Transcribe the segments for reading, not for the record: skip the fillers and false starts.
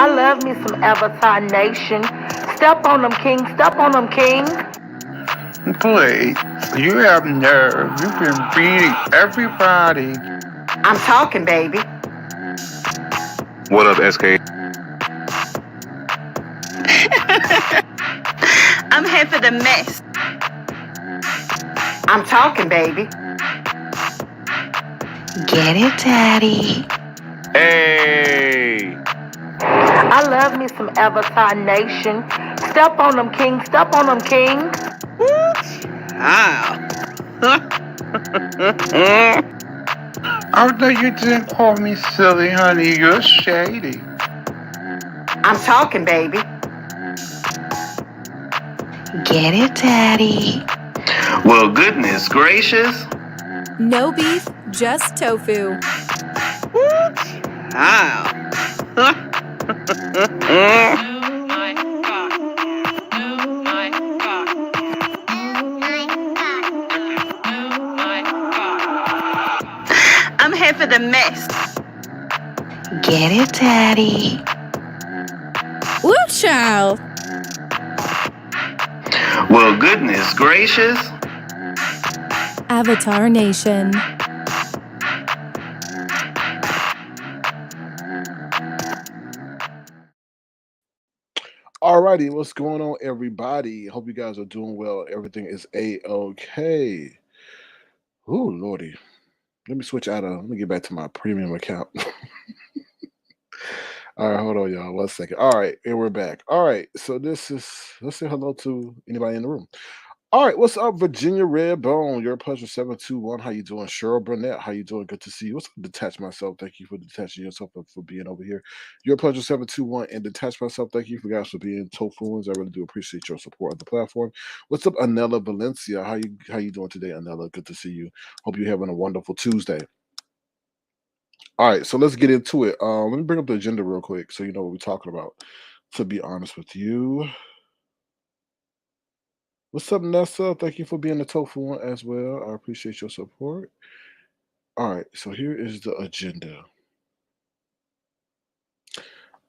I love me some Avatar Nation. Step on them, king. Step on them, king. Boy, you have nerve. You've been beating everybody. I'm talking, baby. What up, SK? I'm here for the mess. I'm talking, baby. Get it, Daddy. Hey! I love me some Avatar Nation. Step on them, king. Step on them, king. Ah. Although you didn't call me silly, honey, you're shady. I'm talking, baby. Get it, Daddy. Well, goodness gracious. No beef, just tofu. Ah. I'm here for the mess. Get it, Daddy. Woo, child. Well, goodness gracious. Avatar Nation. Alrighty, what's going on, everybody? Hope you guys are doing well. Everything is a-okay. Ooh, lordy. Let me switch out of. Let me get back to my premium account. All right, hold on, y'all. 1 second. All right, and we're back. All right, so this is. Let's say hello to anybody in the room. All right, what's up, Virginia Redbone? Your pleasure 721. How you doing? Cheryl Burnett, how you doing? Good to see you. What's up, Detach Myself? Thank you for detaching yourself and for being over here. Your pleasure 721 and Detach Myself. Thank you for guys for being tofuans. I really do appreciate your support of the platform. What's up, Anella Valencia? How you doing today, Anella? Good to see you. Hope you're having a wonderful Tuesday. All right, so let's get into it. Let me bring up the agenda real quick so you know what we're talking about. To be honest with you. What's up, Nessa? Thank you for being the tofu one as well. I appreciate your support. All right, so here is the agenda.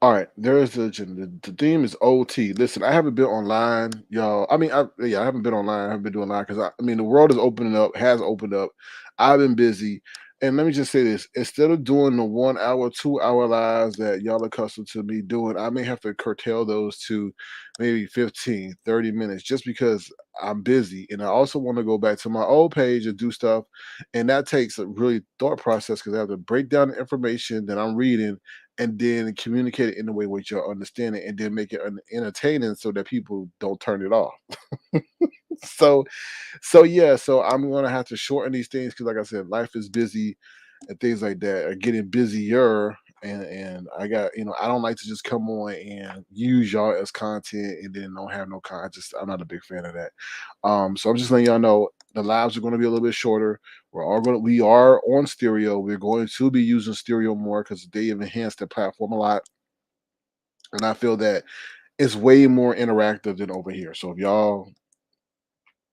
All right, there is the agenda. The theme is OT. Listen, I haven't been online, y'all. I mean, I haven't been online. I haven't been doing online because I mean, the world is opening up, has opened up. I've been busy, and let me just say this: instead of doing the 1 hour, 2 hour lives that y'all accustomed to me doing, I may have to curtail those to maybe 15, 30 minutes, just because I'm busy, and I also want to go back to my old page and do stuff, and that takes a really thought process because I have to break down the information that I'm reading and then communicate it in a way which you'll understand it and then make it entertaining so that people don't turn it off. so so I'm gonna have to shorten these things because like I said, life is busy and things like that are getting busier. And I got, I don't like to just come on and use y'all as content and then don't have no content. I'm not a big fan of that. So I'm just letting y'all know the lives are going to be a little bit shorter. We are on stereo. We're going to be using stereo more because they have enhanced the platform a lot. And I feel that it's way more interactive than over here. So if y'all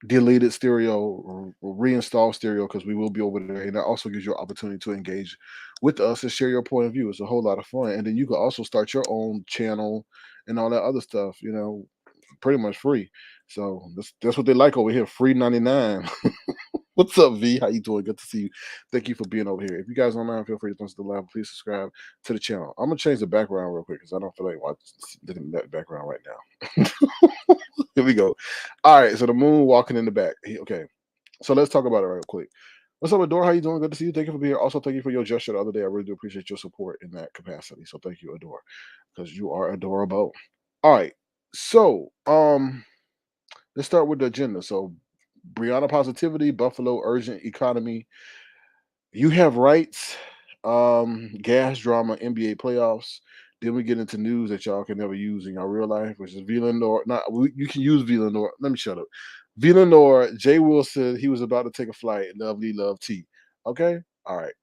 deleted stereo or reinstall stereo, because we will be over there, and that also gives you an opportunity to engage with us and share your point of view. It's a whole lot of fun. And then you can also start your own channel and all that other stuff, pretty much free. So that's what they like over here, free 99. What's up, V? How you doing? Good to see you. Thank you for being over here. If you guys online, feel free to thumbs the live. Please subscribe to the channel. I'm gonna change the background real quick because I don't feel like looking at that background right now. Here we go. All right, so the moon walking in the back. Okay, so let's talk about it real quick. What's up, Adore? How you doing? Good to see you. Thank you for being here. Also, thank you for your gesture the other day. I really do appreciate your support in that capacity. So thank you, Adore, because you are adorable. All right, so let's start with the agenda. So Brianna Positivity, Buffalo Urgent Economy. You have rights. Gas drama, NBA playoffs. Then we get into news that y'all can never use in your real life, which is Lenore. Not you can use Lenore. Let me shut up. Lenore, Jay Wilson, he was about to take a flight. Lovely love T. Okay, all right.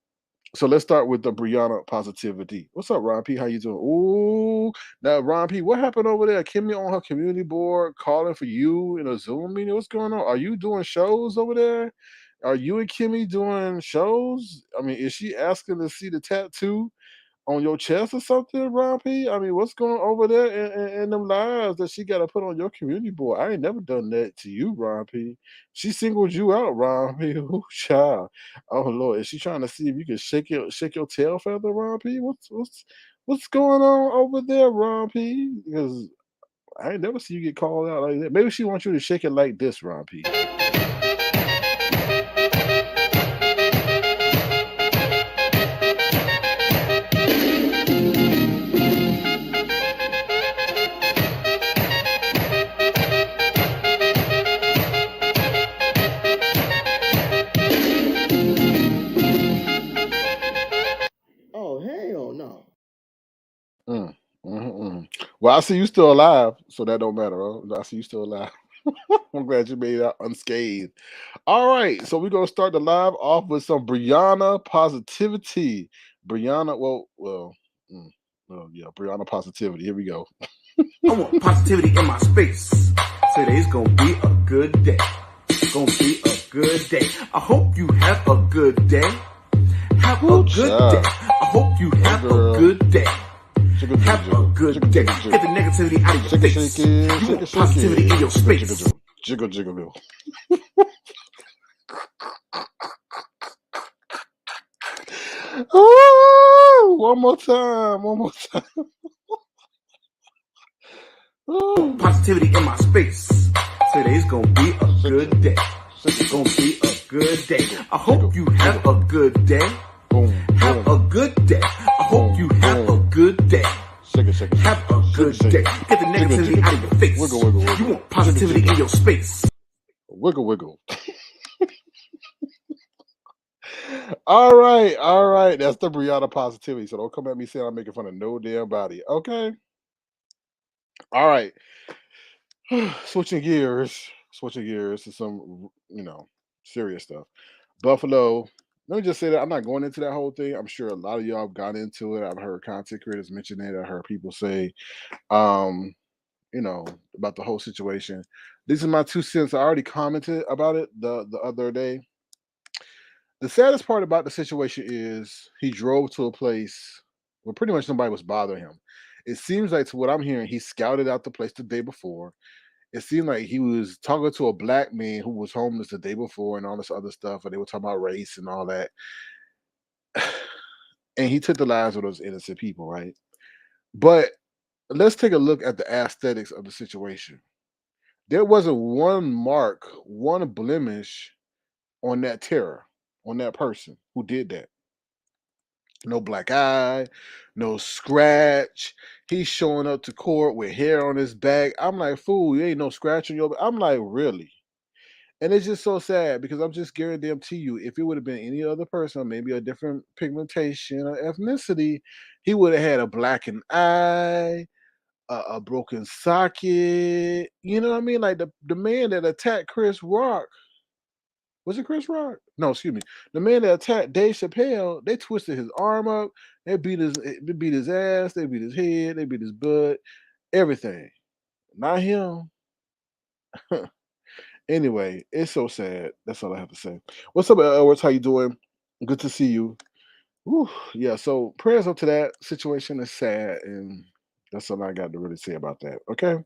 So let's start with the Brianna Positivity. What's up, Ron P? How you doing? Ooh, now Ron P, what happened over there? Kimmy on her community board calling for you in a Zoom meeting. What's going on? Are you doing shows over there? Are you and Kimmy doing shows? I mean, is she asking to see the tattoo? on your chest or something, Ron P? I mean, what's going on over there in them lives that she got to put on your community board? I ain't never done that to you, Ron P. She singled you out, Ron P. Ooh, child. Oh Lord, is she trying to see if you can shake your tail feather, Ron P? What's going on over there, Ron P? Because I ain't never see you get called out like that. Maybe she wants you to shake it like this, Ron P. Oh, hell no. Mm, Well, I see you still alive, so that don't matter. Huh? I see you still alive. I'm glad you made it out unscathed. All right, so we're gonna start the live off with some Brianna positivity. Brianna, mm, yeah, Brianna positivity. Here we go. I want positivity in my space. Today's gonna be a good day. Gonna be a good day. I hope you have a good day. Have a good day. I hope you have a good day. Have a good day. Get the negativity out of your face. You want positivity in your space. Jiggle, jiggle. Oh, one more time. Oh. Positivity in my space. Today's gonna be a good day. Gonna be a good day. I hope you have a good day. Have a good day. I hope you have a good day. Have a good day. Get the negativity out of your face. Wiggle. You want positivity in your space. Wiggle. All right. That's the Brianna positivity. So don't come at me saying I'm making fun of no damn body. Okay. All right. Switching gears to some, serious stuff. Buffalo. Let me just say that I'm not going into that whole thing. I'm sure a lot of y'all have gotten into it. I've heard content creators mention it. I heard people say, um, about the whole situation. These are my 2 cents. I already commented about it the other day. The saddest part about the situation is he drove to a place where pretty much nobody was bothering him. It seems like, to what I'm hearing, he scouted out the place the day before. It seemed like he was talking to a black man who was homeless the day before and all this other stuff, and they were talking about race and all that. And he took the lives of those innocent people, right? But let's take a look at the aesthetics of the situation. There wasn't one mark, one blemish on that terror, on that person who did that. No black eye, no scratch. He's showing up to court with hair on his back. I'm like, fool, you ain't no scratch on your back. I'm like, really? And it's just so sad because I'm just guarantee you, if it would have been any other person, maybe a different pigmentation or ethnicity, he would have had a blackened eye, a broken socket. You know what I mean? Like the man that attacked Chris Rock. Was it Chris Rock? No, excuse me. The man that attacked Dave Chappelle, they twisted his arm up, they beat his ass, they beat his head, they beat his butt, everything. Not him. Anyway, it's so sad. That's all I have to say. What's up, Edwards? How you doing? Good to see you. Whew, yeah, so prayers up to that situation is sad, and that's all I got to really say about that. Okay.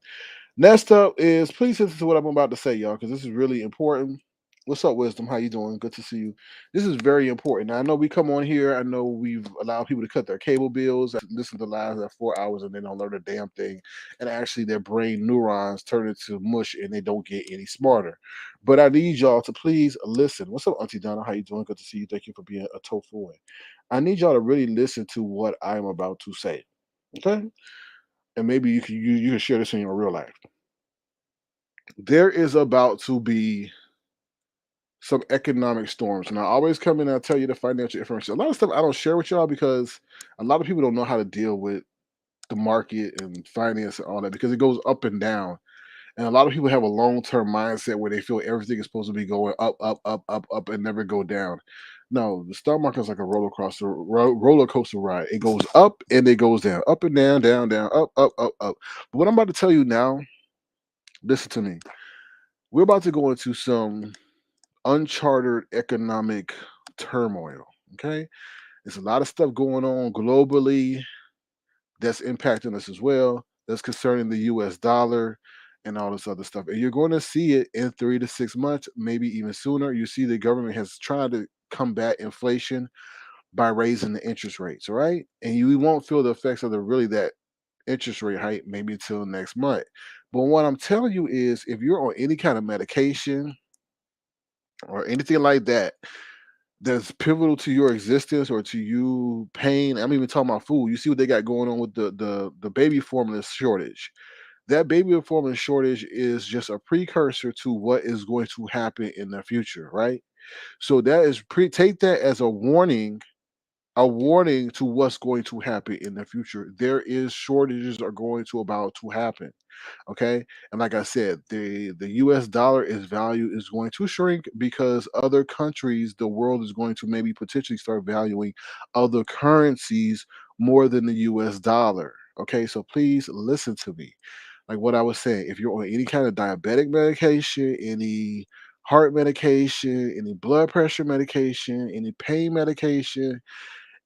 Next up is, please listen to what I'm about to say, y'all, because this is really important. What's up, Wisdom? How you doing? Good to see you. This is very important. Now, I know we come on here. I know we've allowed people to cut their cable bills, listen to lives at 4 hours, and they don't learn a damn thing. And actually, their brain neurons turn into mush, and they don't get any smarter. But I need y'all to please listen. What's up, Auntie Donna? How you doing? Good to see you. Thank you for being a tofu. I need y'all to really listen to what I'm about to say. Okay? And maybe you can share this in your real life. There is about to be some economic storms. And I always come in and I tell you the financial information. A lot of stuff I don't share with y'all because a lot of people don't know how to deal with the market and finance and all that, because it goes up and down. And a lot of people have a long-term mindset where they feel everything is supposed to be going up, and never go down. No, the stock market is like a roller coaster ride. It goes up and it goes down, up and down, down, up. But what I'm about to tell you now, listen to me. We're about to go into some uncharted economic turmoil. Okay. There's a lot of stuff going on globally that's impacting us as well. That's concerning the US dollar and all this other stuff. And you're going to see it in 3 to 6 months, maybe even sooner. You see the government has tried to combat inflation by raising the interest rates, right? And you won't feel the effects of the really that interest rate hike maybe until next month. But what I'm telling you is if you're on any kind of medication or anything like that that's pivotal to your existence or to you pain. I'm even talking about food. You see what they got going on with the baby formula shortage. That baby formula shortage is just a precursor to what is going to happen in the future, right? So that is take that as a warning to what's going to happen in the future. There is shortages are going to about to happen. Okay. And like I said, the US dollar is value is going to shrink because other countries, the world is going to maybe potentially start valuing other currencies more than the US dollar. Okay. So please listen to me. Like what I was saying, if you're on any kind of diabetic medication, any heart medication, any blood pressure medication, any pain medication,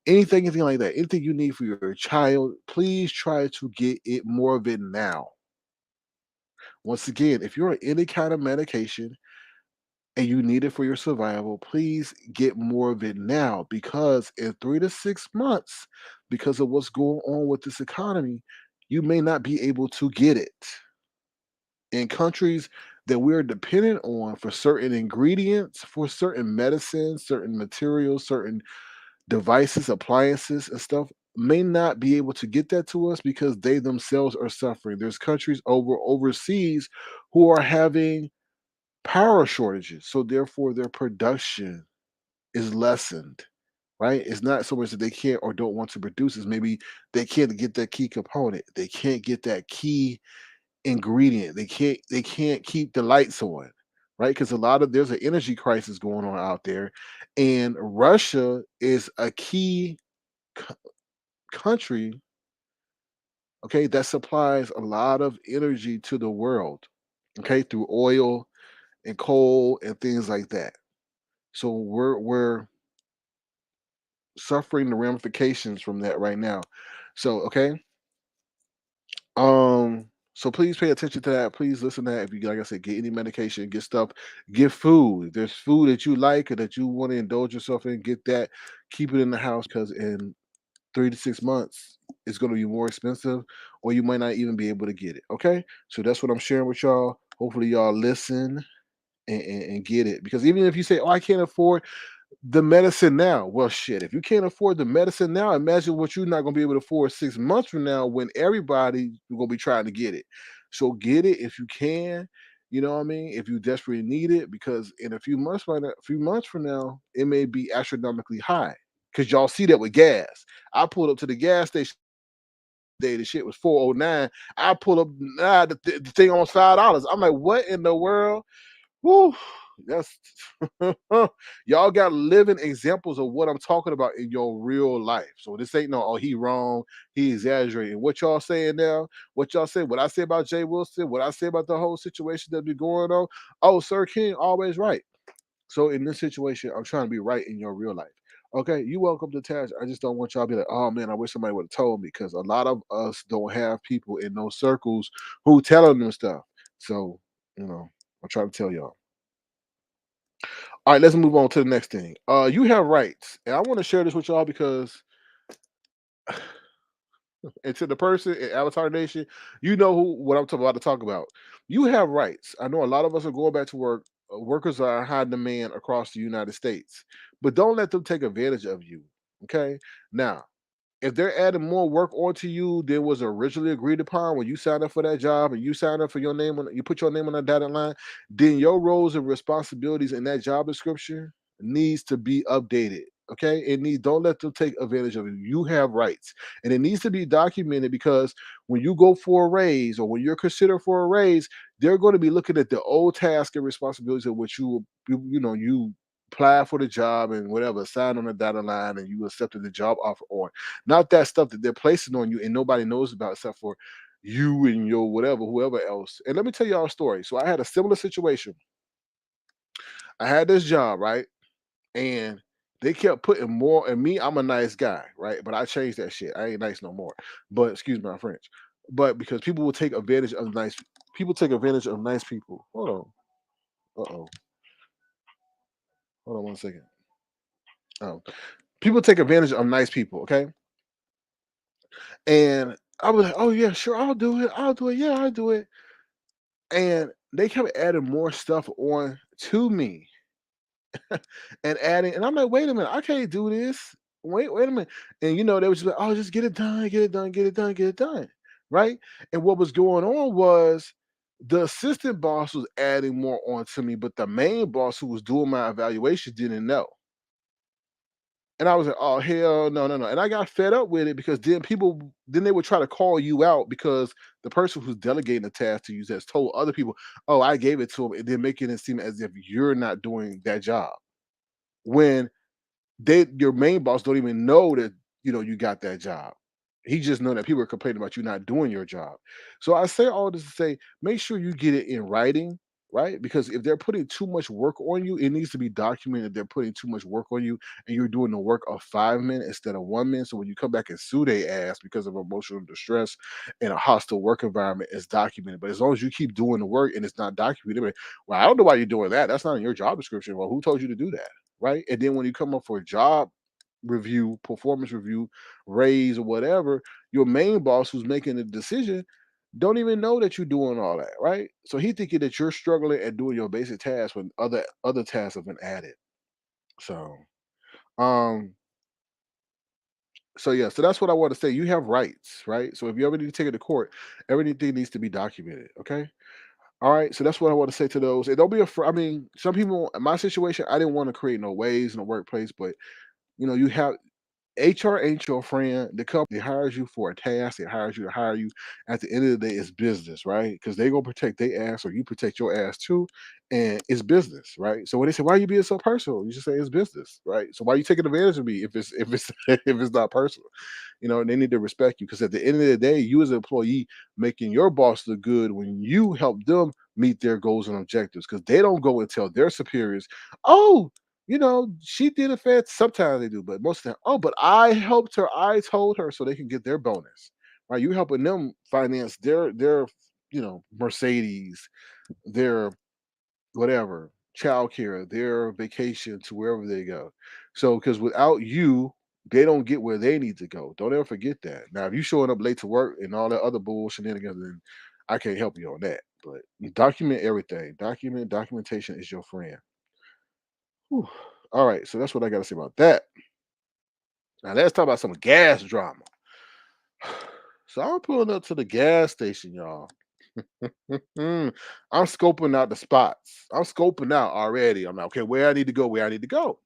anything like that, anything you need for your child, please try to get it more of it now. Once again, if you're on any kind of medication and you need it for your survival, please get more of it now because in 3 to 6 months, because of what's going on with this economy, you may not be able to get it. In countries that we're dependent on for certain ingredients, for certain medicines, certain materials, certain devices, appliances, and stuff may not be able to get that to us because they themselves are suffering. There's countries overseas who are having power shortages, so therefore their production is lessened. Right? It's not so much that they can't or don't want to produce; it's maybe they can't get that key component. They can't get that key ingredient. They can't keep the lights on. Right? Because a lot of there's an energy crisis going on out there, and Russia is a key c- country, okay, that supplies a lot of energy to the world, okay, through oil and coal and things like that. So we're suffering the ramifications from that right now. So okay, so please pay attention to that. Please listen to that. If you like I said, get any medication, get stuff, get food. If there's food that you like or that you want to indulge yourself in, get that. Keep it in the house because in 3 to 6 months, it's going to be more expensive, or you might not even be able to get it. Okay, so that's what I'm sharing with y'all. Hopefully, y'all listen and get it because even if you say, "Oh, I can't afford the medicine now," well, shit. If you can't afford the medicine now, imagine what you're not going to be able to afford 6 months from now when everybody going to be trying to get it. So get it if you can. You know what I mean? If you desperately need it, because in a few months from now, it may be astronomically high. Because y'all see that with gas. I pulled up to the gas station today. The shit was 409. I pulled up, the thing almost $5. I'm like, what in the world? Woo, that's y'all got living examples of what I'm talking about in your real life. So this ain't no, oh, he wrong, he exaggerating. What y'all saying now? What y'all say? What I say about Jay Wilson? What I say about the whole situation that be going on? Oh, Sir King always right. So in this situation, I'm trying to be right in your real life. Okay, you welcome to Tash. I just don't want y'all to be like, oh man, I wish somebody would have told me because a lot of us don't have people in those circles who telling them stuff. So, I'm trying to tell y'all. All right, let's move on to the next thing. You have rights, and I want to share this with y'all because, and to the person in Avatar Nation, you know what I'm about to talk about. You have rights. I know a lot of us are going back to work. Workers are in high demand across the United States, but don't let them take advantage of you. Okay, now if they're adding more work onto you than was originally agreed upon when you signed up for that job and you signed up for your name on you put your name on that dotted line, then your roles and responsibilities in that job description needs to be updated. Okay, don't let them take advantage of it. You have rights, and it needs to be documented because when you go for a raise or when you're considered for a raise, they're going to be looking at the old task and responsibilities of which you apply for the job and whatever, sign on the dotted line, and you accepted the job offer on. Not that stuff that they're placing on you and nobody knows about except for you and your whatever, whoever else. And let me tell y'all a story. So I had a similar situation. I had this job, right? And, They kept putting more, and me, I'm a nice guy, right? But I changed that shit. I ain't nice no more. But excuse my French. But because people will take advantage of nice people take advantage of nice people. Hold on. Uh-oh. Hold on 1 second. Oh. People take advantage of nice people, okay? And I was like, oh yeah, sure, I'll do it. I'll do it. Yeah, I'll do it. And they kept adding more stuff on to me and adding, and I'm like, wait a minute, I can't do this. Wait a minute. And they was just like, oh, just get it done, get it done, get it done, get it done. Right. And what was going on was the assistant boss was adding more on to me, but the main boss who was doing my evaluation didn't know. And I was like, oh hell no, no, no. And I got fed up with it because then they would try to call you out because the person who's delegating the task to you has told other people, oh, I gave it to him, and then making it seem as if you're not doing that job. When your main boss don't even know that you got that job. He just know that people are complaining about you not doing your job. So I say all this to say, make sure you get it in writing, right? Because if they're putting too much work on you, it needs to be documented. They're putting too much work on you, and you're doing the work of 5 men instead of 1 man. So when you come back and sue their ass because of emotional distress in a hostile work environment, it's documented. But as long as you keep doing the work and it's not documented, well, I don't know why you're doing that. That's not in your job description. Well, who told you to do that? Right. And then when you come up for a job review, performance review, raise or whatever, your main boss who's making the decision don't even know that you're doing all that, right? So he thinking that you're struggling at doing your basic tasks when other tasks have been added. So um yeah, so that's what I want to say. You have rights, right? So if you ever need to take it to court, everything needs to be documented. Okay. All right. So that's what I want to say to those. And don't be afraid. I mean, some people in my situation, I didn't want to create no waves in the workplace, but you have HR ain't your friend. The company hires you for a task. It hires you to hire you. At the end of the day, it's business, right? Because they gonna protect their ass, or you protect your ass too, and it's business, right? So when they say, "Why are you being so personal?" You just say it's business, right? So why are you taking advantage of me if it's if it's not personal? They need to respect you because at the end of the day, you as an employee making your boss look good when you help them meet their goals and objectives because they don't go and tell their superiors, "Oh, she did a fat." Sometimes they do, but most of the time, oh, but I helped her. I told her so they can get their bonus. Right? You helping them finance their Mercedes, their whatever, childcare, their vacation to wherever they go. So because without you, they don't get where they need to go. Don't ever forget that. Now, if you showing up late to work and all that other bullshit shenanigans, then I can't help you on that. But you document everything. Documentation is your friend. Whew. All right, so that's what I got to say about that. Now let's talk about some gas drama. So I'm pulling up to the gas station, y'all. I'm scoping out the spots. I'm scoping out already. I'm like, okay, where I need to go, where I need to go.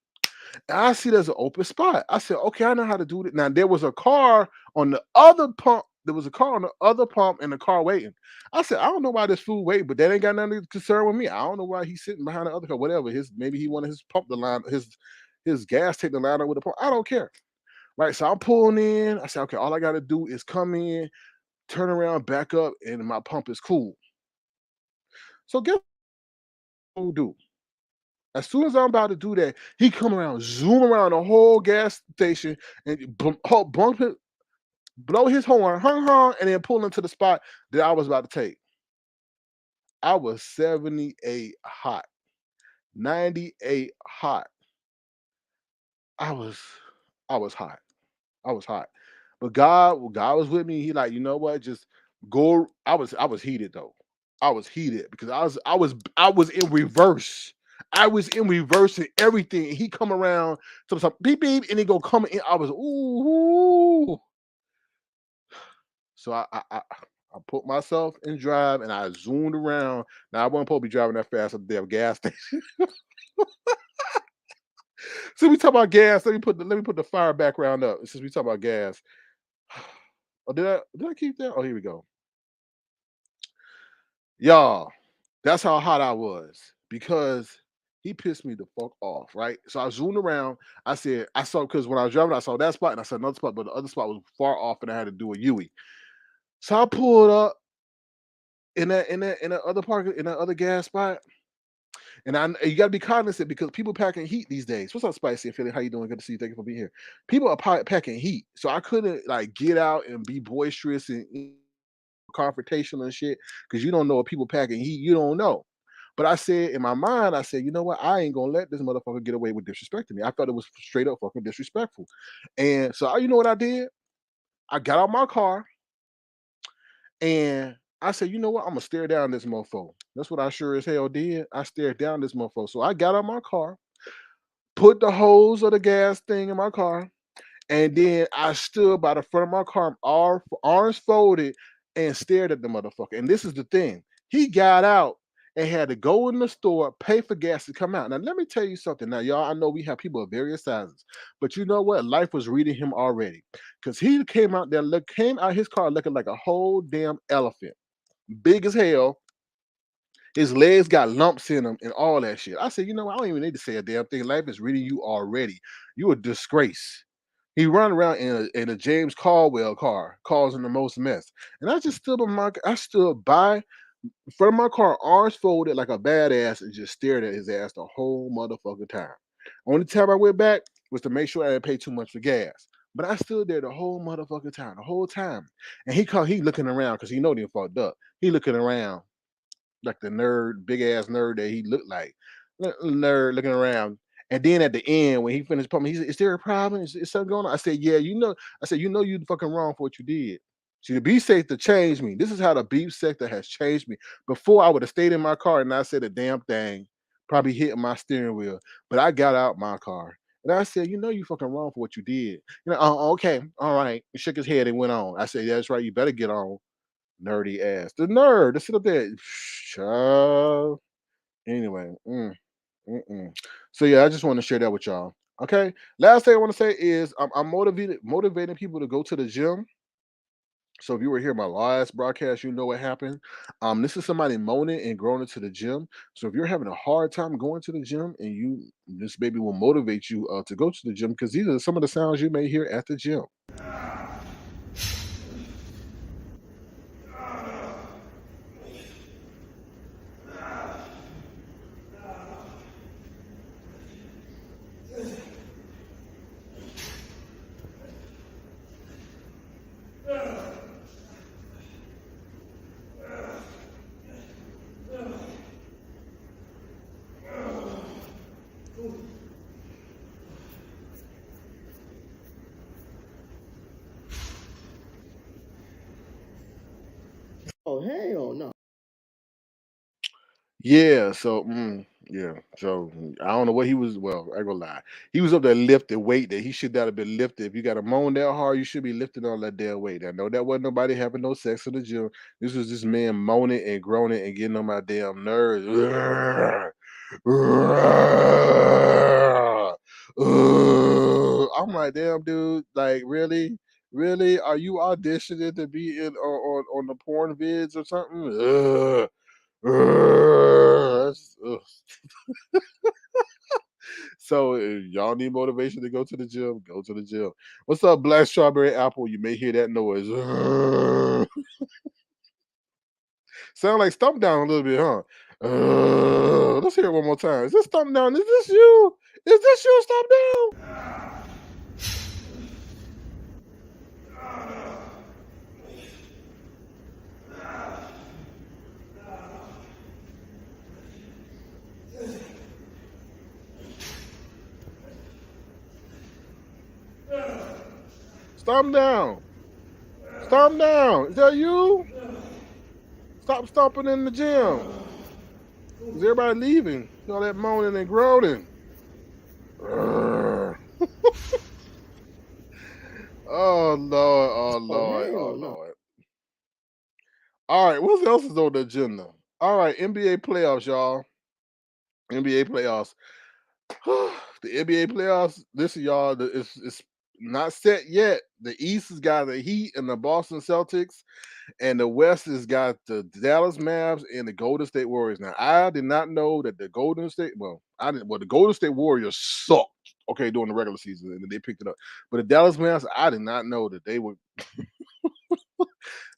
And I see there's an open spot. I said, okay, I know how to do it. Now there was a car on the other pump. There was a car on the other pump and the car waiting. I said, I don't know why this fool waiting, but that ain't got nothing to concern with me. I don't know why he's sitting behind the other car, whatever. Maybe he wanted his pump to line his gas tank to line up with the pump. I don't care. Right. So I'm pulling in. I said, okay, all I gotta do is come in, turn around, back up, and my pump is cool. So guess what we'll do? As soon as I'm about to do that, he come around, zoom around the whole gas station, and bump it, blow his horn, hung hung, and then pull into the spot that I was about to take. I was 78 hot, 98 hot. I was, I was hot. I was hot. But God was with me. He like, you know what? Just go. I was heated though. I was heated because I was in reverse. I was in reverse and everything. And he come around to some beep beep and he go come in. I was ooh. So I put myself in drive and I zoomed around. Now I wasn't supposed to be driving that fast at the damn gas station. So we talk about gas. Let me put the fire background up. Since we talk about gas. Oh, did I keep that? Oh, here we go. Y'all, that's how hot I was because he pissed me the fuck off, right? So I zoomed around. I saw because when I was driving, I saw that spot and I saw another spot, but the other spot was far off and I had to do a Yui. So I pulled up in that other park in that other gas spot. And you got to be cognizant because people packing heat these days. What's up, Spicy and Philly? How you doing? Good to see you. Thank you for being here. People are packing heat, so I couldn't like get out and be boisterous and confrontational and shit because you don't know what people packing heat. You don't know. But I said in my mind, I said, you know what? I ain't gonna let this motherfucker get away with disrespecting me. I thought it was straight up fucking disrespectful. And so you know what I did? I got out my car and I said, you know what? I'm gonna stare down this mofo. That's what I sure as hell did. I stared down this mofo. So I got out my car, put the hose of the gas thing in my car, and then I stood by the front of my car, arms folded, and stared at the motherfucker. And this is the thing. He got out and had to go in the store, pay for gas to come out. Now, let me tell you something. Now, y'all, I know we have people of various sizes, but you know what? Life was reading him already. Because he came out his car looking like a whole damn elephant. Big as hell. His legs got lumps in them and all that shit. I said, you know what? I don't even need to say a damn thing. Life is reading you already. You a disgrace. He run around in a James Caldwell car, causing the most mess. And I just stood by in front of my car, arms folded like a badass, and just stared at his ass the whole motherfucking time. Only time I went back was to make sure I didn't pay too much for gas. But I stood there the whole motherfucking time, the whole time. And he looking around because he know he fucked up. He looking around like the nerd, big ass nerd that he looked like. Nerd looking around. And then at the end, when he finished pumping, he said, "Is there a problem? Is something going on?" I said, "Yeah, you know." I said, "You know, you fucking wrong for what you did." See, the beef sector changed me. This is how the beef sector has changed me. Before, I would have stayed in my car and not said a damn thing, probably hitting my steering wheel. But I got out my car and I said, "You know, you fucking wrong for what you did." You know, okay, all right. He shook his head and went on. I said, "Yeah, that's right. You better get on." Nerdy ass. The nerd. To sit up there. Child. Anyway. Mm-mm. So yeah, I just want to share that with y'all. Okay. Last thing I want to say is I'm motivating people to go to the gym. So if you were here my last broadcast, you know what happened. This is somebody moaning and groaning to the gym. So if you're having a hard time going to the gym, and this baby will motivate you to go to the gym because these are some of the sounds you may hear at the gym. Oh, hell no. Yeah, so yeah, so I don't know what he was. Well, I ain't gonna lie, he was up there lifting weight that he should not have been lifted. If you got to moan that hard, you should be lifting all that damn weight. I know that wasn't nobody having no sex in the gym. This was this man moaning and groaning and getting on my damn nerves. I'm like, damn, dude, like really, really, are you auditioning to be in on the porn vids or something? Ugh. So y'all need motivation to go to the gym. Go to the gym. What's up, Black Strawberry Apple? You may hear that noise. Sound like Stump Down a little bit, huh? Let's hear it one more time. Is this Stump Down? Is this you? Is this you, Stump Down? Stomp down. Stomp down. Is that you? Stop stomping in the gym. Is everybody leaving? All that moaning and groaning. Oh Lord, oh Lord, hell oh no. Lord. All right, what else is on the agenda? All right, NBA playoffs, y'all. NBA playoffs. The NBA playoffs. Listen, y'all, it's not set yet. The East has got the Heat and the Boston Celtics, and the West has got the Dallas Mavs and the Golden State Warriors. Now, I did not know that the Golden State. Well, I didn't. Well, the Golden State Warriors sucked. Okay, during the regular season, and they picked it up. But the Dallas Mavs, I did not know that they would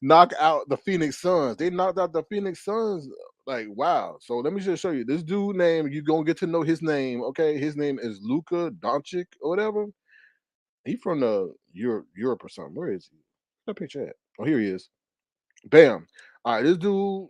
knock out the Phoenix Suns. They knocked out the Phoenix Suns Like, wow. So let me just show you this dude name. You gonna get to know his name. Okay, his name is Luka Doncic or whatever. He from the Europe or something. Where is he? Where's that picture at? Oh, here he is. Bam. All right, this dude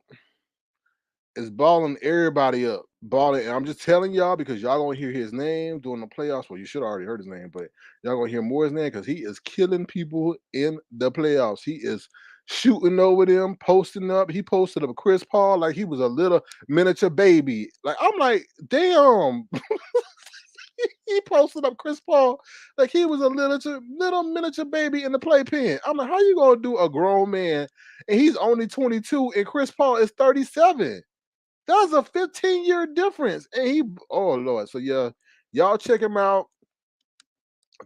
is balling everybody up. Balling. And I'm just telling y'all because y'all gonna hear his name during the playoffs. Well, you should have already heard his name, but y'all gonna hear more his name because he is killing people in the playoffs. He is shooting over them, posting up. He posted up Chris Paul like he was a little miniature baby. Like I'm like, damn. He posted up Chris Paul like he was a little miniature baby in the playpen. I'm like, how you gonna do a grown man and he's only 22 and Chris Paul is 37? That's a 15-year difference. And oh Lord. So yeah, y'all check him out.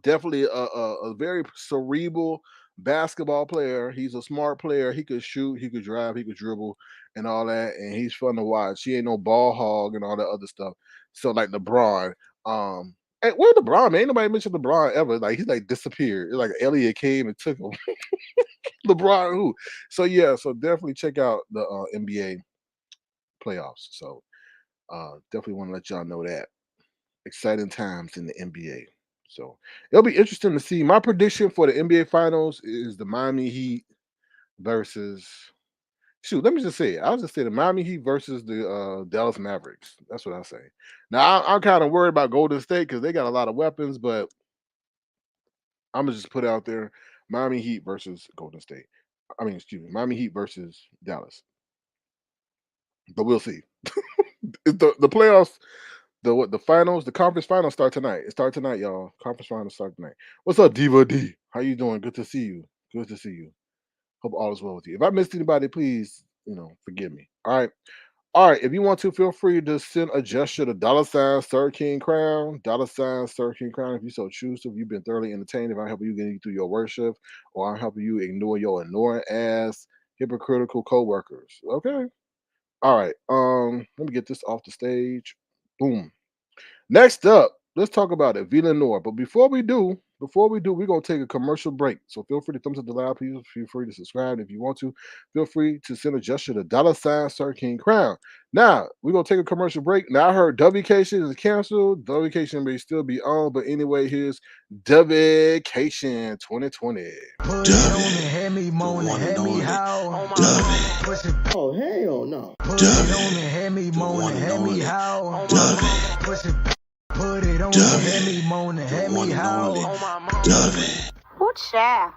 Definitely a very cerebral basketball player. He's a smart player. He could shoot, he could drive, he could dribble, and all that. And he's fun to watch. He ain't no ball hog and all that other stuff. So like LeBron, and where LeBron? Man, ain't nobody mentioned LeBron ever. Like he's like disappeared. It's like Elliot came and took him. LeBron who? So yeah. So definitely check out the NBA playoffs. So definitely want to let y'all know that. Exciting times in the NBA. So it'll be interesting to see. My prediction for the NBA Finals is the Miami Heat versus. Shoot, let me just say it. I'll just say the Miami Heat versus the Dallas Mavericks. That's what I say. Now I'm kind of worried about Golden State because they got a lot of weapons, but I'm gonna just put it out there: Miami Heat versus Golden State. I mean, excuse me, Miami Heat versus Dallas. But we'll see. The playoffs. The finals, the conference finals start tonight. It starts tonight, y'all. Conference finals start tonight. What's up, Diva D? How you doing? Good to see you. Good to see you. Hope all is well with you. If I missed anybody, please, forgive me. All right. All right. If you want to, feel free to send a gesture to $ Sir King Crown. $ Sir King Crown. If you so choose to. If you've been thoroughly entertained, if I help you getting through your worship, or I'm helping you ignore your annoying ass hypocritical co-workers. Okay. All right. Let me get this off the stage. Boom. Next up, let's talk about it, Lenore. But before we do, we're gonna take a commercial break. So feel free to thumbs up the live, please. Feel free to subscribe if you want to. Feel free to send a gesture to $ Sir King Crown. Now we're gonna take a commercial break. Now I heard Vacation is canceled. Vacation may still be on, but anyway, here's Vacation 2020. Put it on and had me moaning, had me howl. Oh, hell no. Put it on and had me moaning, had me howl. Push it. Put it on and had me moaning, had me howl. Ooh, child.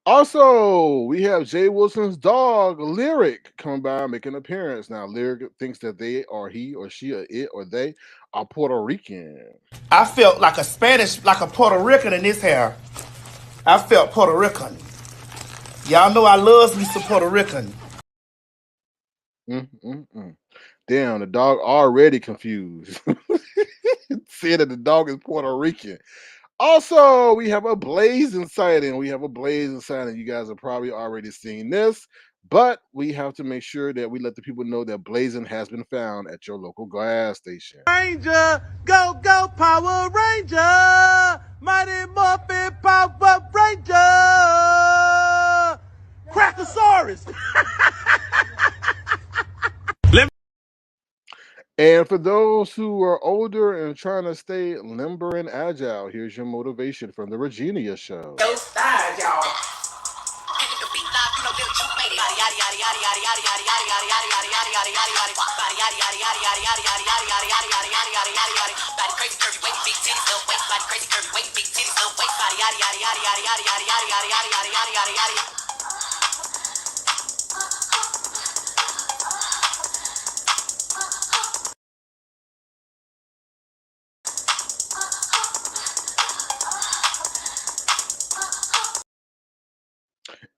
Also, we have Jay Wilson's dog, Lyric, coming by making an appearance. Now, Lyric thinks that they or he or she or it or they are Puerto Rican. I felt like a Puerto Rican in this hair. I felt Puerto Rican. Y'all know I love me some Puerto Rican. Damn, the dog already confused. Said that the dog is Puerto Rican. Also, we have a blazing sighting. You guys have probably already seen this, but we have to make sure that we let the people know that blazing has been found at your local gas station. Ranger, go, go, Power Ranger! Mighty Morphin Power Ranger! Crackosaurus! And for those who are older and trying to stay limber and agile, here's your motivation from the Regina Show. Yo, style, y'all.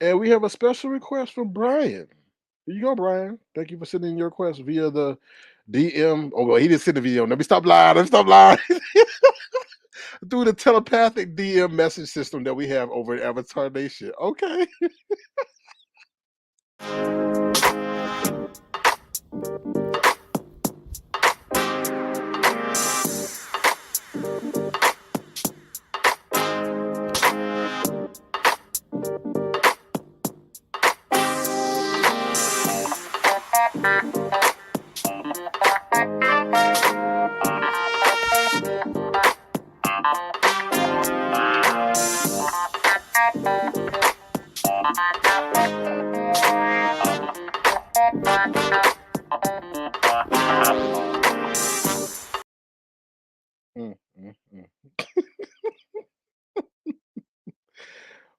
And we have a special request from Brian. Here you go, Brian. Thank you for sending your request via the DM. Oh, well, he didn't send the video. Let me stop lying. Through the telepathic DM message system that we have over at Avatar Nation. Okay.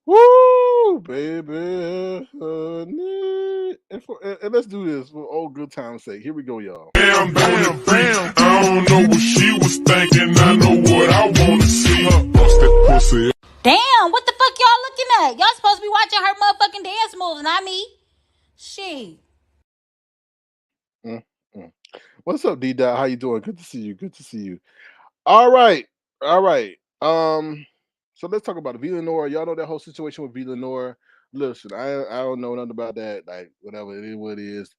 Woo, baby, honey. And let's do this for old good time's sake. Here we go, y'all. Bam, bam, bam. I don't know what she was thinking. I know what I want to see. Bust that pussy. Damn, what the fuck y'all looking at? Y'all supposed to be watching her motherfucking dance moves, not me. Shit. What's up, D-Dot? How you doing? Good to see you. Good to see you. All right. All right. So let's talk about it. Lenore. Y'all know that whole situation with Lenore. Listen, I don't know nothing about that. Like, whatever it is, what it is,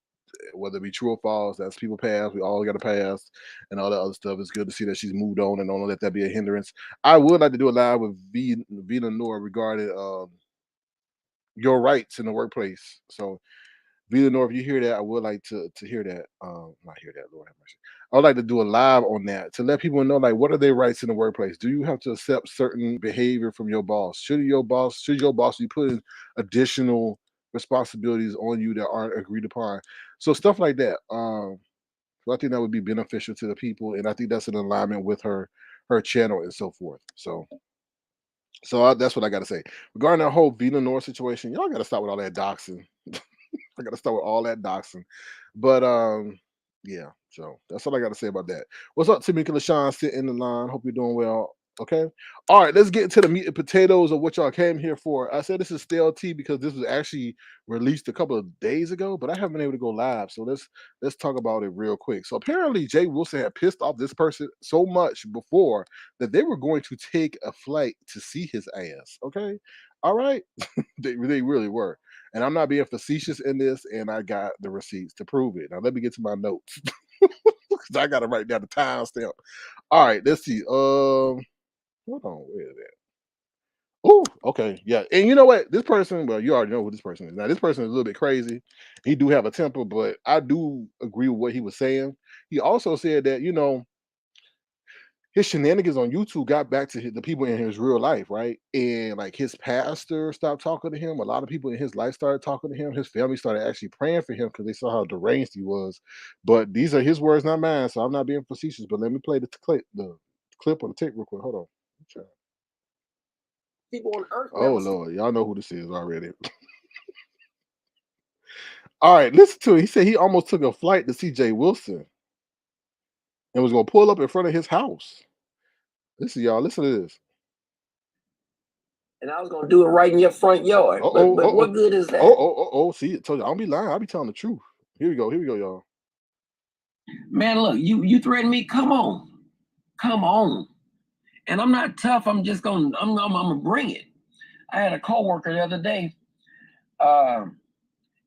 whether it be true or false, that's people pass. We all got to pass and all that other stuff. It's good to see that she's moved on and don't let that be a hindrance. I would like to do a live with Lenore regarding your rights in the workplace. So Lenore, if you hear that, I would like to hear that. Not hear that, Lord have mercy. I would like to do a live on that to let people know, like, what are their rights in the workplace? Do you have to accept certain behavior from your boss? Should your boss be putting additional responsibilities on you that aren't agreed upon? So stuff like that. So I think that would be beneficial to the people, and I think that's in alignment with her channel and so forth. So that's what I got to say regarding that whole Lenore situation. Y'all got to stop with all that doxing. I got to start with all that doxing. But yeah, so that's all I got to say about that. What's up, Tamika LaShawn? Sitting in the line. Hope you're doing well. Okay. All right, let's get into the meat and potatoes of what y'all came here for. I said this is stale tea because this was actually released a couple of days ago, but I haven't been able to go live. So let's talk about it real quick. So apparently Jay Wilson had pissed off this person so much before that they were going to take a flight to see his ass. Okay. All right. they really were. And I'm not being facetious in this, and I got the receipts to prove it. Now let me get to my notes. Because I gotta write down the timestamp. All right, let's see. Hold on, where is that? Oh, okay, yeah. And you know what? This person, well, you already know who this person is. Now, this person is a little bit crazy. He do have a temper, but I do agree with what he was saying. He also said that, his shenanigans on YouTube got back to the people in his real life, right? And like his pastor stopped talking to him. A lot of people in his life started talking to him. His family started actually praying for him because they saw how deranged he was. But these are his words, not mine. So I'm not being facetious. But let me play the clip on the tape real quick. Hold on. People on earth. Oh Lord, y'all know who this is already. All right, listen to it. He said he almost took a flight to see Jay Wilson and was gonna pull up in front of his house. Listen, y'all, listen to this. And I was gonna do it right in your front yard. But what good is that? See, told you, I don't be lying. I'll be telling the truth. Here we go, y'all. Man, look, you threaten me. Come on. And I'm not tough. I'm just gonna bring it. I had a coworker the other day.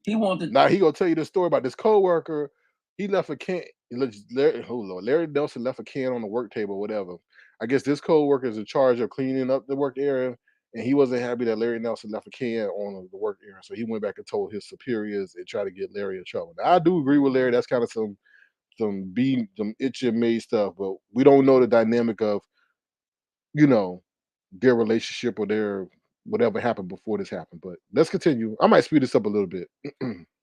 He wanted. Now he gonna tell you the story about this coworker. He left a can. Larry Nelson left a can on the work table, whatever. I guess this coworker is in charge of cleaning up the work area, and he wasn't happy that Larry Nelson left a can on the work area. So he went back and told his superiors and tried to get Larry in trouble. Now, I do agree with Larry. That's kind of some itchy made stuff, but we don't know the dynamic of, their relationship or their whatever happened before this happened. But let's continue. I might speed this up a little bit.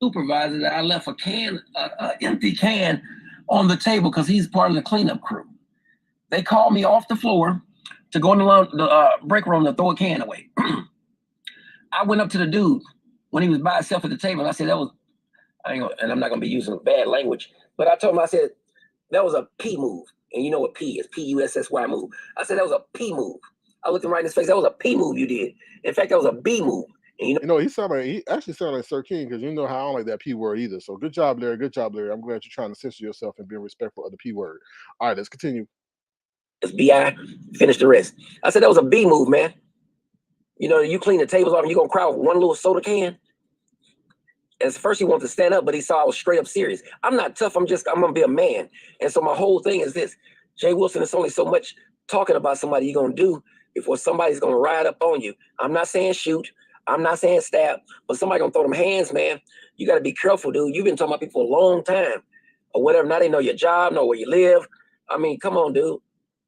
Supervisor that I left a can, empty can on the table because he's part of the cleanup crew. They called me off the floor to go in the break room to throw a can away. I went up to the dude when he was by himself at the table. And I said, and I'm not going to be using bad language, but I told him, I said, that was a P move. And you know what P is, P-U-S-S-Y move. I said, that was a P move. I looked him right in his face. That was a P move you did. In fact, that was a B move. And he actually sounded like Sir King, because you know how I don't like that P word either. So good job, Larry. Good job, Larry. I'm glad you're trying to censor yourself and being respectful of the P word. All right, let's continue. It's B-I, finish the rest. I said, that was a B move, man. You clean the tables off and you're going to crowd one little soda can. And first he wanted to stand up, but he saw I was straight up serious. I'm not tough. I'm going to be a man. And so my whole thing is this. Jay Wilson, it's only so much talking about somebody you're going to do before somebody's going to ride up on you. I'm not saying shoot. I'm not saying stab, but somebody gonna throw them hands, man. You got to be careful, dude. You've been talking about people for a long time, or whatever. Now they know your job, know where you live. I mean, come on, dude.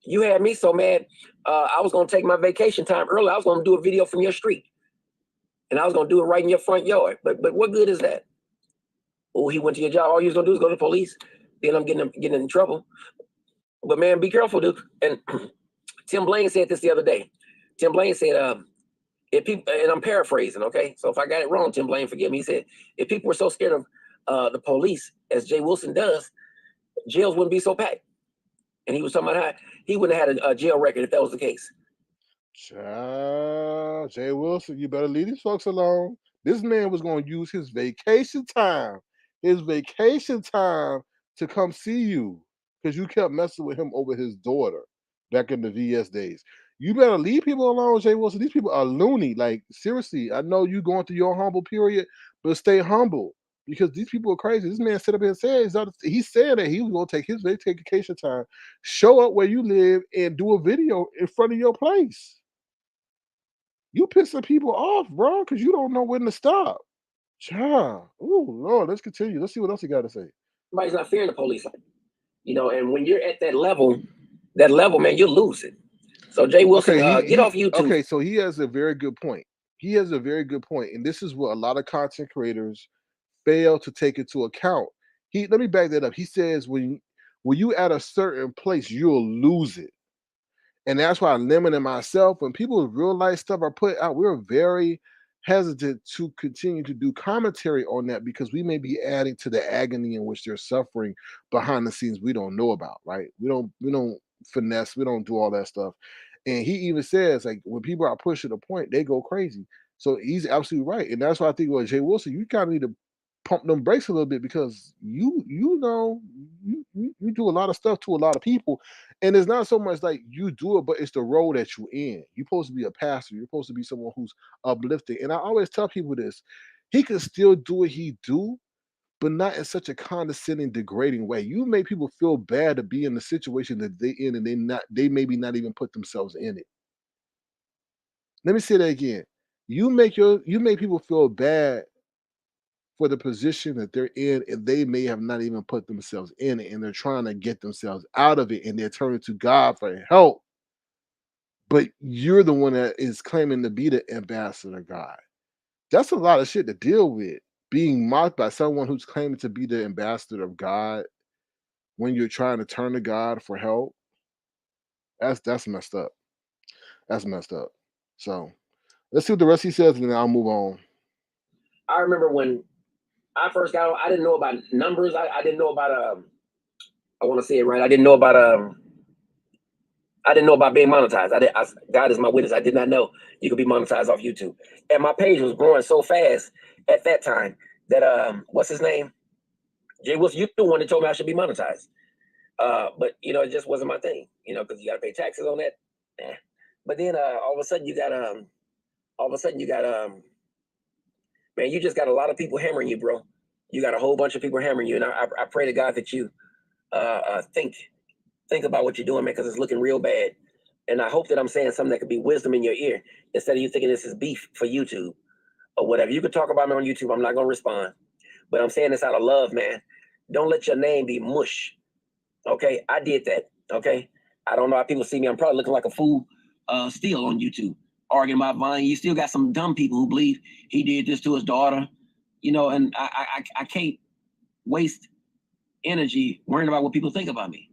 You had me so mad. I was gonna take my vacation time early. I was gonna do a video from your street, and I was gonna do it right in your front yard. But what good is that? Oh, he went to your job. All you was gonna do is go to the police. Then I'm getting in trouble. But man, be careful, dude. And Tim Blaine said this the other day. Tim Blaine said, if people, and I'm paraphrasing, okay? So if I got it wrong, Tim Blaine, forgive me. He said, if people were so scared of the police, as Jay Wilson does, jails wouldn't be so packed. And he was talking about how he wouldn't have had a jail record if that was the case. Child, Jay Wilson, you better leave these folks alone. This man was going to use his vacation time to come see you because you kept messing with him over his daughter back in the VS days. You better leave people alone, Jay Wilson. These people are loony. Like, seriously, I know you going through your humble period, but stay humble because these people are crazy. This man sit up here and said he said that he was going to take his vacation time, show up where you live, and do a video in front of your place. You pissing people off, bro, because you don't know when to stop. Child. Oh, Lord, let's continue. Let's see what else you got to say. Somebody's not fearing the police. You know, and when you're at that level, man, you'll lose it. So Jay Wilson, get off YouTube. Okay, so he has a very good point. And this is what a lot of content creators fail to take into account. Let me back that up. He says when you at a certain place, you'll lose it. And that's why I'm limiting myself. When people's real life stuff are put out, we're very hesitant to continue to do commentary on that because we may be adding to the agony in which they're suffering behind the scenes we don't know about, right? We don't finesse, we don't do all that stuff. And he even says, like, when people are pushing a point, they go crazy. So he's absolutely right. And that's why I think, well, Jay Wilson, you kind of need to pump them brakes a little bit because you do a lot of stuff to a lot of people. And it's not so much like you do it, but it's the role that you're in. You're supposed to be a pastor. You're supposed to be someone who's uplifting. And I always tell people this. He can still do what he do, but not in such a condescending, degrading way. You make people feel bad to be in the situation that they in, and they maybe not even put themselves in it. Let me say that again. You make people feel bad for the position that they're in, and they may have not even put themselves in it, and they're trying to get themselves out of it, and they're turning to God for help. But you're the one that is claiming to be the ambassador of God. That's a lot of shit to deal with. Being mocked by someone who's claiming to be the ambassador of God when you're trying to turn to God for help. That's messed up. That's messed up. So let's see what the rest he says, and then I'll move on. I remember when I first got on, I didn't know about numbers. I didn't know about I want to say it right. I didn't know about being monetized. God is my witness. I did not know you could be monetized off YouTube. And my page was growing so fast at that time that what's his name? Jay Wilson, you the one that told me I should be monetized. But you know, it just wasn't my thing, you know, because you gotta pay taxes on that. But then all of a sudden you got man, you just got a lot of people hammering you, bro. You got a whole bunch of people hammering you. And I pray to God that you think about what you're doing, man, because it's looking real bad. And I hope that I'm saying something that could be wisdom in your ear instead of you thinking this is beef for YouTube or whatever. You can talk about me on YouTube. I'm not going to respond. But I'm saying this out of love, man. Don't let your name be mush. Okay? I did that. Okay? I don't know how people see me. I'm probably looking like a fool still on YouTube, arguing about Vine. You still got some dumb people who believe he did this to his daughter, you know, and I can't waste energy worrying about what people think about me.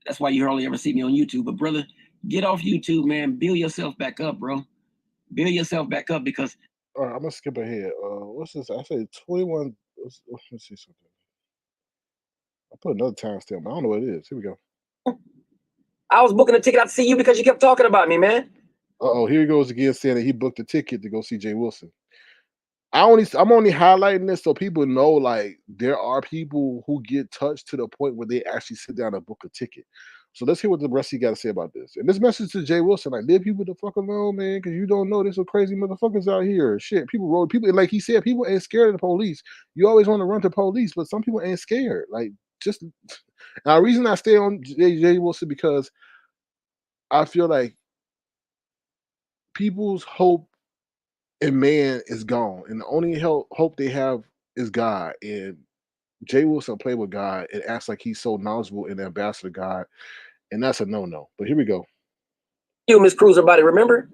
That's why you hardly ever see me on YouTube. But brother, get off YouTube, man. Build yourself back up, bro. Build yourself back up because. All right, I'm gonna skip ahead. What's this? I say 21. Let's see something. I put another timestamp. I don't know what it is. Here we go. I was booking a ticket out to see you because you kept talking about me, man. Uh-oh, here he goes again saying that he booked a ticket to go see Jay Wilson. I'm only highlighting this so people know, like, there are people who get touched to the point where they actually sit down and book a ticket. So let's hear what the rest of you got to say about this. And this message to Jay Wilson, like, leave people the fuck alone, man, because you don't know there's some crazy motherfuckers out here. Shit, people, like he said, people ain't scared of the police. You always want to run to police, but some people ain't scared. Like, just now, the reason I stay on Jay Wilson because I feel like people's hope and man is gone, and the only hope they have is God. And Jay Wilson play with God and acts like he's so knowledgeable and ambassador to God, and that's a no. But here we go. You, Miss Cruiser Body, remember?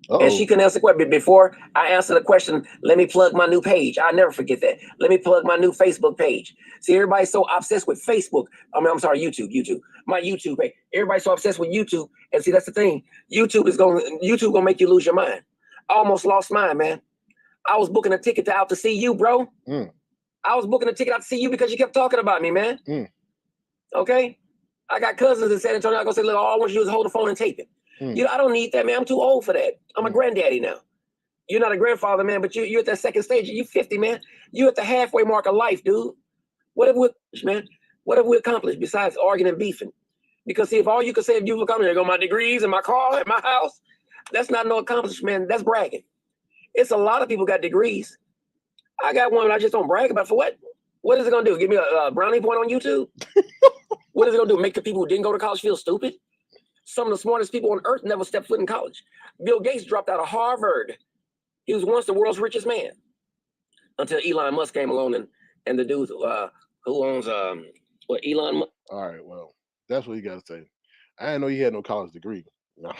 And she Uh-oh. couldn't answer the question. Before I answer the question, let me plug my new page. I'll never forget that. Let me plug my new Facebook page. See, everybody's so obsessed with Facebook. I'm sorry, YouTube. My YouTube page. Everybody's so obsessed with YouTube. And see, that's the thing. YouTube gonna make you lose your mind. I almost lost mine, man. I was booking a ticket out to see you, bro. I was booking a ticket out to see you because you kept talking about me, man. Okay? I got cousins in San Antonio. I'm gonna say, look, all I want you to do is hold the phone and tape it. You know, I don't need that, man. I'm too old for that. I'm a granddaddy now. You're not a grandfather, man, but you're at that second stage. You're 50, man. You're at the halfway mark of life, dude. What have we accomplished, man? What have we accomplished besides arguing and beefing? Because see, if all you can say if you've accomplished, there go my degrees and my car and my house, that's not no accomplishment, man. That's bragging. It's a lot of people got degrees. I got one, but I just don't brag about it. For what? What is it gonna do? Give me a brownie point on YouTube? What is it gonna do? Make the people who didn't go to college feel stupid? Some of the smartest people on earth never stepped foot in college. Bill Gates dropped out of Harvard. He was once the world's richest man until Elon Musk came along and the dude who owns Elon Musk. All right, well, that's what you got to say. I didn't know you had no college degree. No.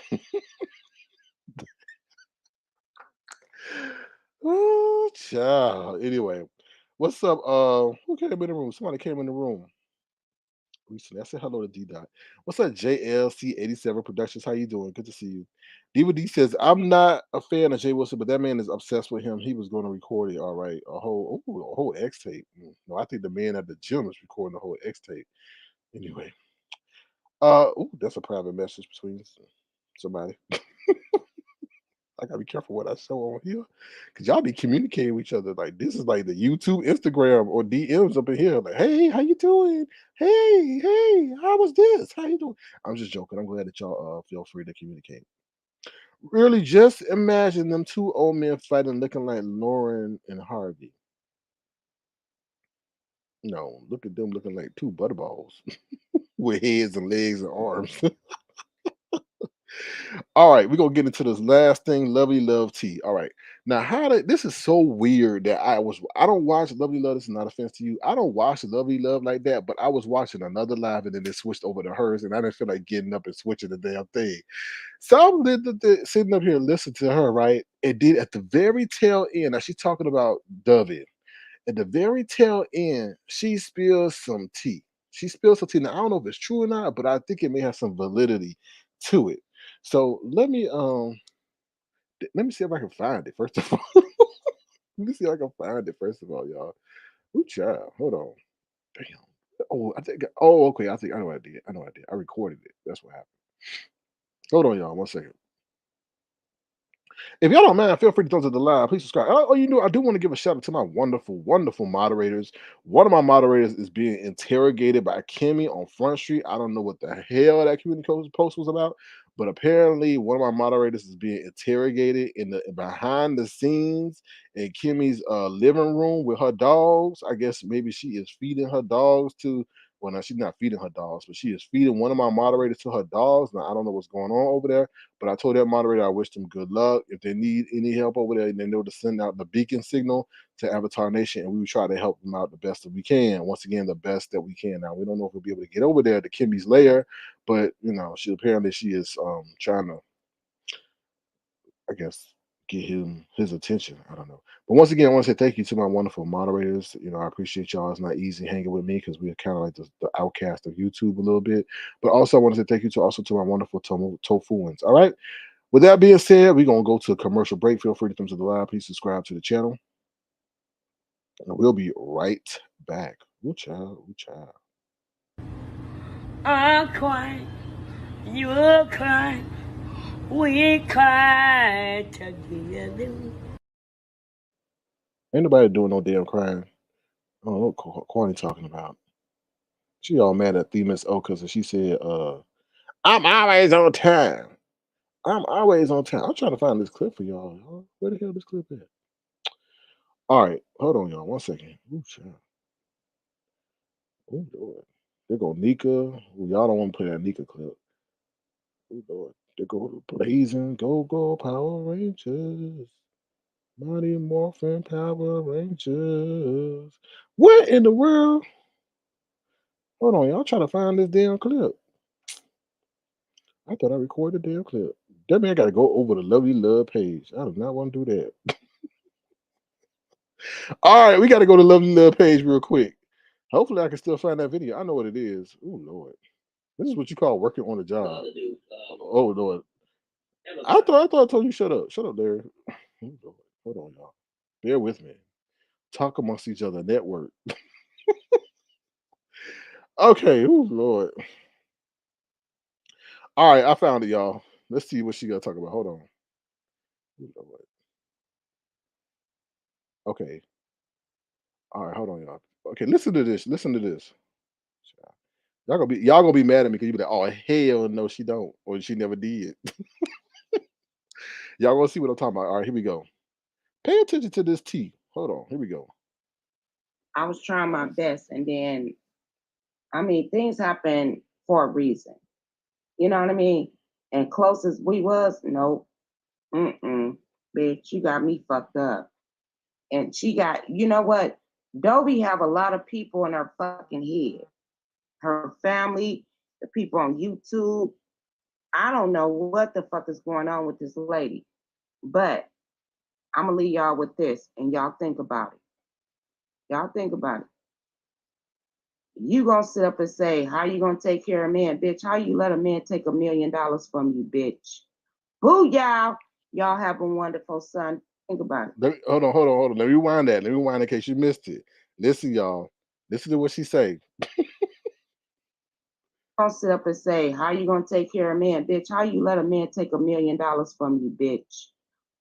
Oh, child. Anyway, what's up? Who came in the room? Somebody came in the room recently. I said hello to D Dot. What's up, JLC87 Productions? How you doing? Good to see you. Diva D says, I'm not a fan of Jay Wilson, but that man is obsessed with him. He was going to record it. All right. A whole X tape. No, I think the man at the gym is recording the whole X tape. Anyway. That's a private message between somebody. I gotta be careful what I show on here, cause y'all be communicating with each other like this is like the YouTube, Instagram, or DMs up in here. Like, hey, how you doing? Hey, how was this? How you doing? I'm just joking. I'm glad that y'all feel free to communicate. Really, just imagine them two old men fighting, looking like Lauren and Harvey. No, look at them looking like two butterballs with heads and legs and arms. All right, we're gonna get into this last thing, Lovely Love Tea. All right. Now, this is so weird that I don't watch Lovely Love. This is not offense to you. I don't watch Lovely Love like that, but I was watching another live and then it switched over to hers, and I didn't feel like getting up and switching the damn thing. So I'm sitting up here listening to her, right? And then at the very tail end, now she's talking about Dovey. At the very tail end, she spills some tea. She spills some tea. Now I don't know if it's true or not, but I think it may have some validity to it. So let me see if I can find it first of all. Let me see if I can find it first of all, y'all. Ooh, child, hold on. Damn. Oh, I think. Oh, okay. I think I know what I did. I recorded it. That's what happened. Hold on, y'all. 1 second. If y'all don't mind, feel free to come to the live. Please subscribe. I do want to give a shout out to my wonderful, wonderful moderators. One of my moderators is being interrogated by Kimmy on Front Street. I don't know what the hell that community post was about, but apparently one of my moderators is being interrogated in the behind the scenes in Kimmy's living room with her dogs. I guess maybe she is feeding her dogs to. Well, no, she's not feeding her dogs, but she is feeding one of my moderators to her dogs. Now I don't know what's going on over there. But I told that moderator I wish them good luck. If they need any help over there, then they know to send out the beacon signal to Avatar Nation, and we will try to help them out the best that we can. Once again, the best that we can. Now we don't know if we'll be able to get over there to Kimmy's lair, but she is trying to, I guess, get him his attention. I don't know. But once again, I want to say thank you to my wonderful moderators. I appreciate y'all. It's not easy hanging with me because we're kind of like the outcast of YouTube a little bit. But also, I want to say thank you to my wonderful Tofuans. All right. With that being said, we're going to go to a commercial break. Feel free to come to the live. Please subscribe to the channel. And we'll be right back. Ooh, child. Ooh, child. I'm crying. You're crying. We cry together. Ain't nobody doing no damn crying. I don't know what Kwani talking about. She all mad at Themis Okas and she said, I'm always on time. I'm always on time. I'm trying to find this clip for y'all. Where the hell this clip at? All right. Hold on, y'all. 1 second. Ooh, child. Oh, Lord. There go Nika. Ooh, y'all don't want to play that Nika clip. Oh, Lord. There go Blazing. Go, Power Rangers. Mighty Morphin Power Rangers. What in the world? Hold on, y'all trying to find this damn clip. I thought I recorded the damn clip. That mean I gotta go over the Lovely Love page. I do not want to do that. All right, we gotta go to Lovely Love page real quick. Hopefully I can still find that video. I know what it is. Oh Lord. This is what you call working on the job. Oh Lord. I thought I told you shut up. Shut up there. Hold on, y'all. Bear with me. Talk amongst each other. Network. Okay. Oh Lord. All right, I found it, y'all. Let's see what she got to talk about. Hold on. Ooh, Lord. Okay. All right, hold on, y'all. Okay, listen to this. Listen to this. Y'all gonna be mad at me because you be like, oh hell no, she don't, or she never did. Y'all gonna see what I'm talking about. All right, here we go. Pay attention to this T. Hold on, here we go. I was trying my best, and then, I mean, things happen for a reason. You know what I mean? And close as we was, nope. Bitch, you got me fucked up. And she got, you know what? Dobie have a lot of people in her fucking head. Her family, the people on YouTube. I don't know what the fuck is going on with this lady. But I'm gonna leave y'all with this, and y'all think about it. Y'all think about it. You gonna sit up and say, how you gonna take care of a man, bitch? How you let a man take $1 million from you, bitch? Boo, y'all. Y'all have a wonderful son. Think about it. Hold on. Let me rewind that. Let me rewind in case you missed it. Listen, y'all. Listen to what she say. Don't sit up and say, how you gonna take care of a man, bitch? How you let a man take $1 million from you, bitch?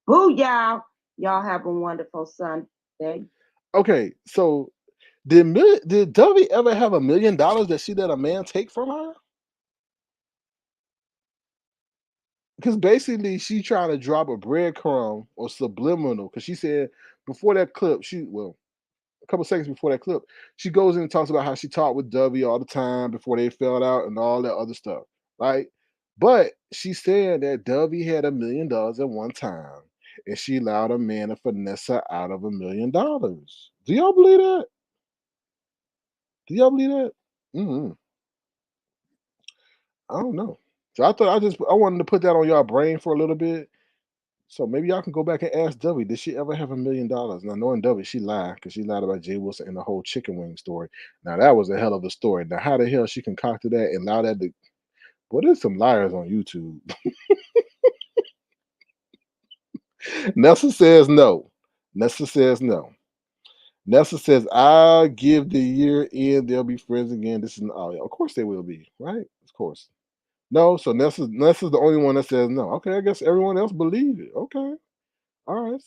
Boo, y'all. Y'all have a wonderful Sunday. Okay, so did Dovey ever have $1 million that she let a man take from her? Because basically she trying to drop a breadcrumb or subliminal. Because she said before that clip, a couple seconds before that clip, she goes in and talks about how she talked with Dovey all the time before they fell out and all that other stuff, right? But she said that Dovey had $1 million at one time, and she allowed a man to finesse her out of $1 million. Do y'all believe that? Do y'all believe that? Mm-hmm. I don't know. So I wanted to put that on y'all brain for a little bit. So maybe y'all can go back and ask Dovey, did she ever have $1 million? Now knowing Dovey, she lied because she lied about Jay Wilson and the whole chicken wing story. Now that was a hell of a story. Now how the hell she concocted that and allow that to well, there's some liars on YouTube. Nessa says no. Nessa says no. Nessa says, I'll give the year end, they'll be friends again. This is of course they will be, right? Of course. No, so Nessa's the only one that says no. Okay, I guess everyone else believed it. Okay. All right.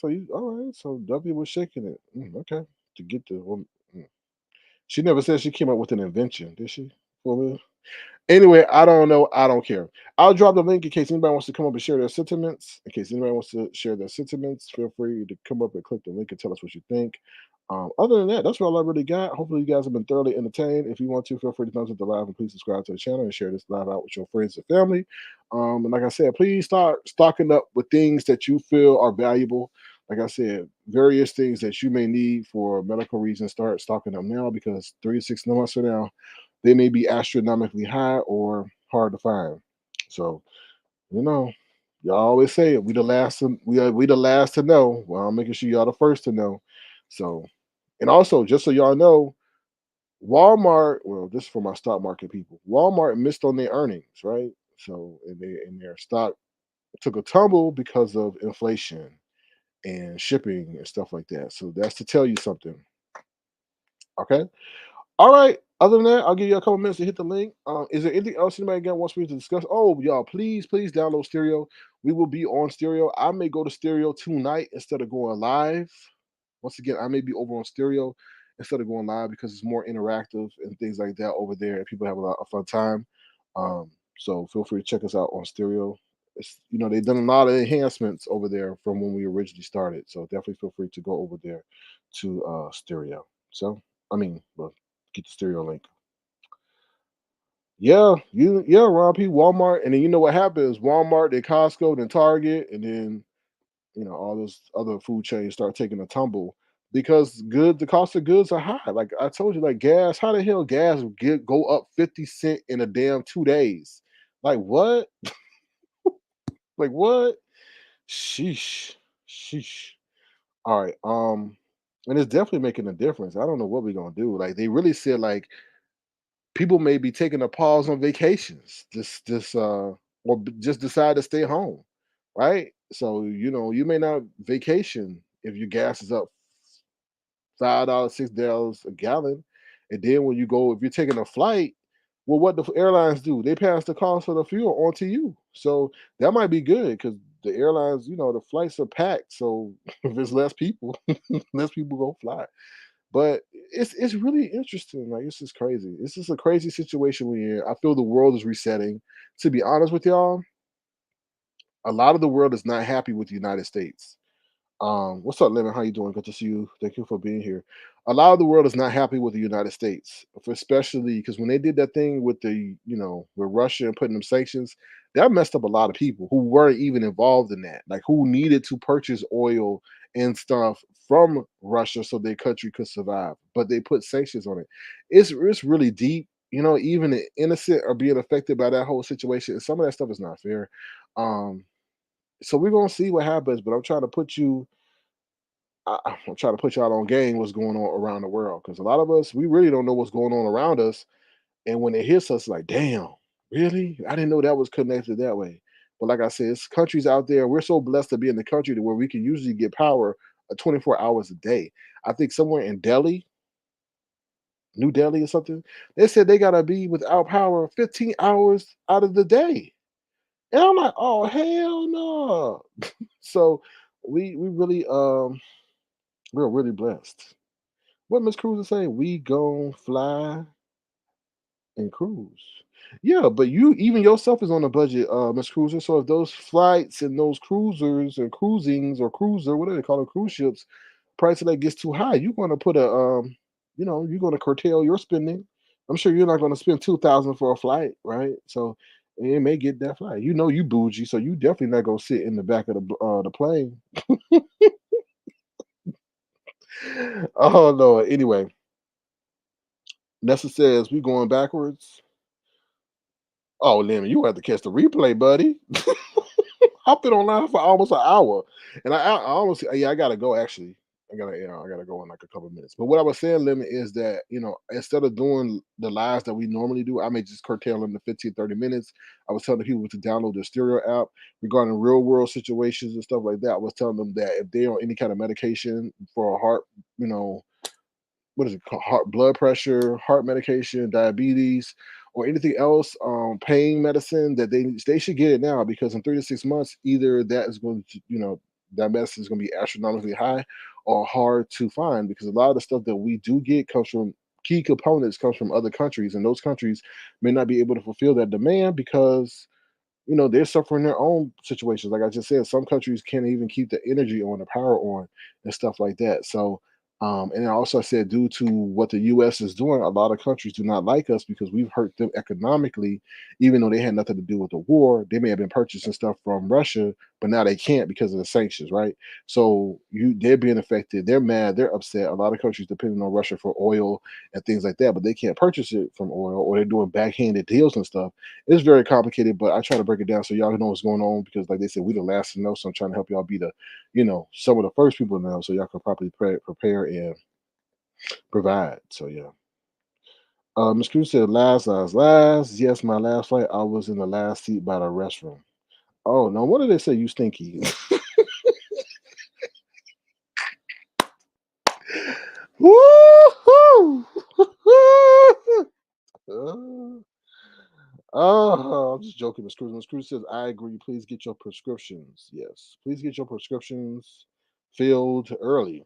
So W was shaking it. Okay. To get the She never said she came up with an invention, did she? For real? Anyway, I don't know. I don't care. I'll drop the link in case anybody wants to come up and share their sentiments. In case anybody wants to share their sentiments, feel free to come up and click the link and tell us what you think. Other than that, that's all I really got. Hopefully, you guys have been thoroughly entertained. If you want to, feel free to thumbs up the live and please subscribe to the channel and share this live out with your friends and family. And like I said, please start stocking up with things that you feel are valuable. Like I said, various things that you may need for medical reasons, start stocking up now because 3 to 6 months from now, they may be astronomically high or hard to find. So, y'all always say it. We the last to we the last to know. Well, I'm making sure y'all the first to know. So, and also just so y'all know, Walmart. Well, this is for my stock market people. Walmart missed on their earnings, right? So, and their stock took a tumble because of inflation and shipping and stuff like that. So that's to tell you something. Okay. All right. Other than that, I'll give you a couple minutes to hit the link. Is there anything else anybody again wants me to discuss? Oh, y'all, please download Stereo. We will be on Stereo. I may go to Stereo tonight instead of going live. Once again, I may be over on Stereo instead of going live because it's more interactive and things like that over there, and people have a lot of fun time. So feel free to check us out on Stereo. They've done a lot of enhancements over there from when we originally started. So definitely feel free to go over there to Stereo. So well, get the Stereo link. Yeah, Ron P. Walmart, and then you know what happens? Walmart, then Costco, then Target, and then all those other food chains start taking a tumble because the cost of goods are high. Like I told you, like gas, how the hell gas go up 50 cents in a damn 2 days? Like what? Like what? Sheesh. Sheesh. All right. And it's definitely making a difference. I don't know what we're gonna do. Like they really said like people may be taking a pause on vacations. Just decide to stay home. Right? So, you may not vacation if your gas is up $5, $6 a gallon. And then when you go, if you're taking a flight, well, what the airlines do? They pass the cost of the fuel on to you. So that might be good because the airlines, the flights are packed. So if there's less people, less people go fly. But it's really interesting. Like it's just crazy. It's just a crazy situation we're in. I feel the world is resetting. To be honest with y'all, a lot of the world is not happy with the United States. What's up, Lemon? How you doing? Good to see you. Thank you for being here. A lot of the world is not happy with the United States, especially because when they did that thing with with Russia and putting them sanctions, that messed up a lot of people who weren't even involved in that, like who needed to purchase oil and stuff from Russia so their country could survive. But they put sanctions on it. It's really deep. Even the innocent are being affected by that whole situation, and some of that stuff is not fair. Um, so we're gonna see what happens, but I'm trying to put you I'm trying to put y'all on game what's going on around the world because a lot of us we really don't know what's going on around us, and when it hits us, like, damn, really? I didn't know that was connected that way. But like I said, it's countries out there. We're so blessed to be in the country to where we can usually get power 24 hours a day. I think somewhere in Delhi, New Delhi or something, they said they gotta be without power 15 hours out of the day. And I'm like, oh hell no. So we really we're really blessed. What Miss Cruz is saying, we gon' fly and cruise. Yeah, but you even yourself is on a budget, Miss Cruiser. So if those flights and those cruisers and cruisings or cruiser, whatever they call it, cruise ships, price of that gets too high, you're gonna put a you're gonna curtail your spending. I'm sure you're not gonna spend 2,000 for a flight, right? So it may get that flight. You bougie, so you definitely not gonna sit in the back of the plane. Oh Lord. Anyway, Nessa says we going backwards. Oh, Lemon, you have to catch the replay, buddy. I've been online for almost an hour, and I almost I gotta go. Actually, I gotta go in like a couple of minutes. But what I was saying, Lemon, is that instead of doing the lives that we normally do, I may just curtail them to 15, 30 minutes. I was telling people to download the Stereo app regarding real world situations and stuff like that. I was telling them that if they're on any kind of medication for a heart, you know, what is it called? Heart, blood pressure, heart medication, diabetes, or anything else, pain medicine, that they should get it now because in 3 to 6 months, either that is going to, that medicine is going to be astronomically high or hard to find because a lot of the stuff that we do get comes from key components comes from other countries, and those countries may not be able to fulfill that demand because they're suffering their own situations. Like I just said, some countries can't even keep the energy on, the power on, and stuff like that. So, and then also I said, due to what the U.S. is doing, a lot of countries do not like us because we've hurt them economically, even though they had nothing to do with the war. They may have been purchasing stuff from Russia, but now they can't because of the sanctions, right? So they're being affected. They're mad. They're upset. A lot of countries depending on Russia for oil and things like that, but they can't purchase it from oil, or they're doing backhanded deals and stuff. It's very complicated, but I try to break it down so y'all know what's going on because, like they said, we the last to know. So I'm trying to help y'all be the, some of the first people to know, so y'all can properly prepare and provide. So yeah. Ms. Cruz said, last. Yes, my last flight, I was in the last seat by the restroom. Oh no, what did they say? You stinky. Woo-hoo! Oh, I'm just joking, Miss Cruz. Miss Cruz says, I agree. Please get your prescriptions. Yes, please get your prescriptions filled early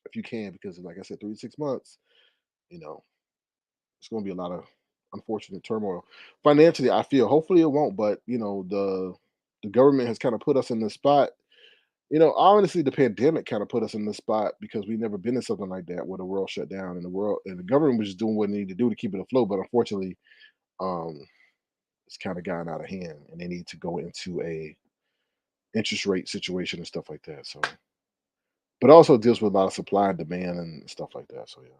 if you can, because like I said, 3 to 6 months, you know, it's going to be a lot of unfortunate turmoil financially. I feel hopefully it won't, but the government has kind of put us in this spot. Honestly, the pandemic kind of put us in this spot because we've never been in something like that where the world shut down and the government was just doing what it needed to do to keep it afloat. But unfortunately, um, it's kind of gotten out of hand, and they need to go into a interest rate situation and stuff like that. So, but also deals with a lot of supply and demand and stuff like that. So yeah.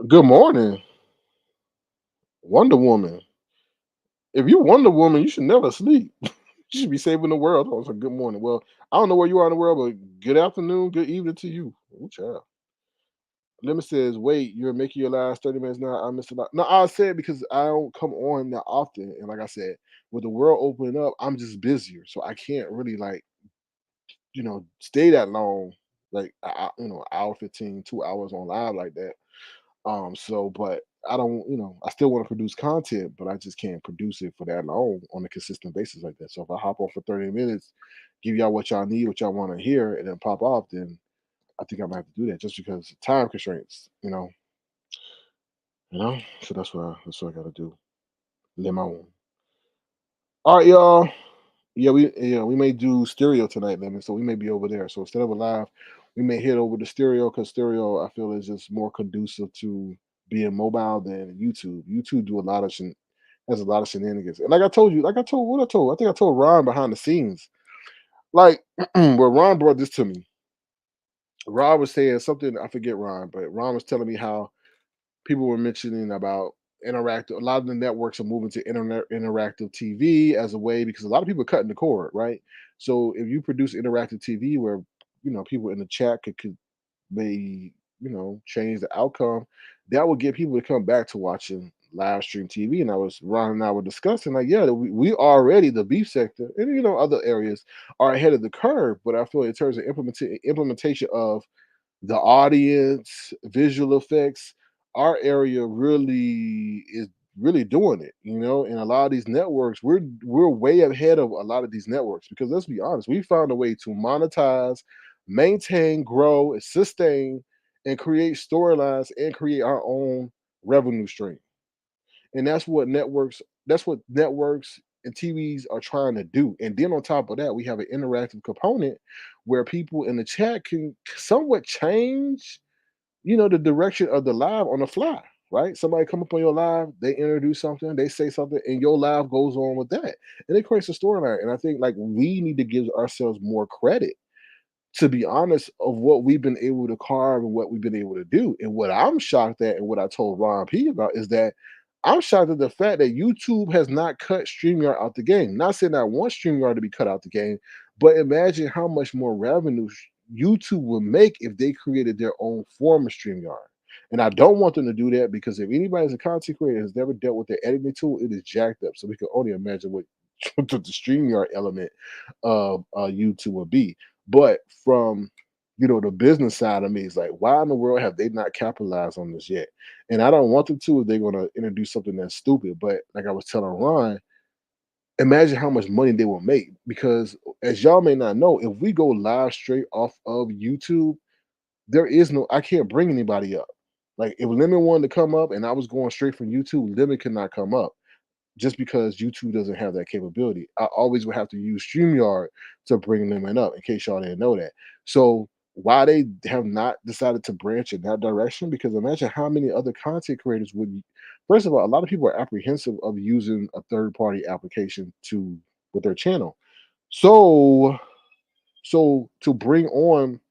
Good morning, Wonder Woman. If you Wonder Woman, you should never sleep. You should be saving the world. Oh, so good morning. Well, I don't know where you are in the world, but good afternoon, good evening to you. Ooh, child. Lemon says, wait, you're making your last 30 minutes now. I missed a lot. No, I said because I don't come on that often. And like I said, with the world opening up, I'm just busier. So I can't really like, stay that long, like hour 15, 2 hours on live like that. But I don't, I still want to produce content, but I just can't produce it for that long on a consistent basis like that. So if I hop on for 30 minutes, give y'all what y'all need, what y'all want to hear, and then pop off, then I think I might have to do that just because time constraints. So that's what I gotta do. Lemon. All right, y'all. Yeah, we may do stereo tonight, Lemon. So we may be over there. So instead of a live, we may head over to stereo because stereo I feel is just more conducive to being mobile than YouTube. YouTube do a lot of has a lot of shenanigans. And like I told you, I think I told Ron behind the scenes. Like where Ron brought this to me. Ron was saying something, I forget Ron, but Ron was telling me how people were mentioning about interactive. A lot of the networks are moving to interactive TV as a way because a lot of people are cutting the cord, right? So if you produce interactive TV where people in the chat could may change the outcome, that would get people to come back to watching live stream TV. And Ron and I were discussing like, yeah, we already the beef sector and other areas are ahead of the curve, but I feel in terms of implementation of the audience, visual effects, our area really is really doing it. And a lot of these networks, we're way ahead of a lot of these networks because let's be honest, we found a way to monetize, maintain, grow, and sustain, and create storylines and create our own revenue stream. And that's what networks and TVs are trying to do. And then on top of that, we have an interactive component where people in the chat can somewhat change, the direction of the live on the fly, right? Somebody come up on your live, they introduce something, they say something, and your live goes on with that. And it creates a storyline. And I think like we need to give ourselves more credit, to be honest, of what we've been able to carve and what we've been able to do. And what I'm shocked at, and what I told Ron P about, is that I'm shocked at the fact that YouTube has not cut StreamYard out the game. Not saying I want StreamYard to be cut out the game, but imagine how much more revenue YouTube would make if they created their own form of StreamYard. And I don't want them to do that because if anybody's a content creator has never dealt with their editing tool, it is jacked up. So we can only imagine what the StreamYard element of YouTube would be. But from the business side of me, is like, why in the world have they not capitalized on this yet? And I don't want them to if they're going to introduce something that's stupid. But like I was telling Ron, imagine how much money they will make. Because as y'all may not know, if we go live straight off of YouTube, I can't bring anybody up. Like if Lemon wanted to come up and I was going straight from YouTube, Lemon could not come up just because YouTube doesn't have that capability. I always would have to use StreamYard to bring them up, in case y'all didn't know that. So why they have not decided to branch in that direction, because imagine how many other content creators would, first of all, a lot of people are apprehensive of using a third-party application with their channel. So to bring on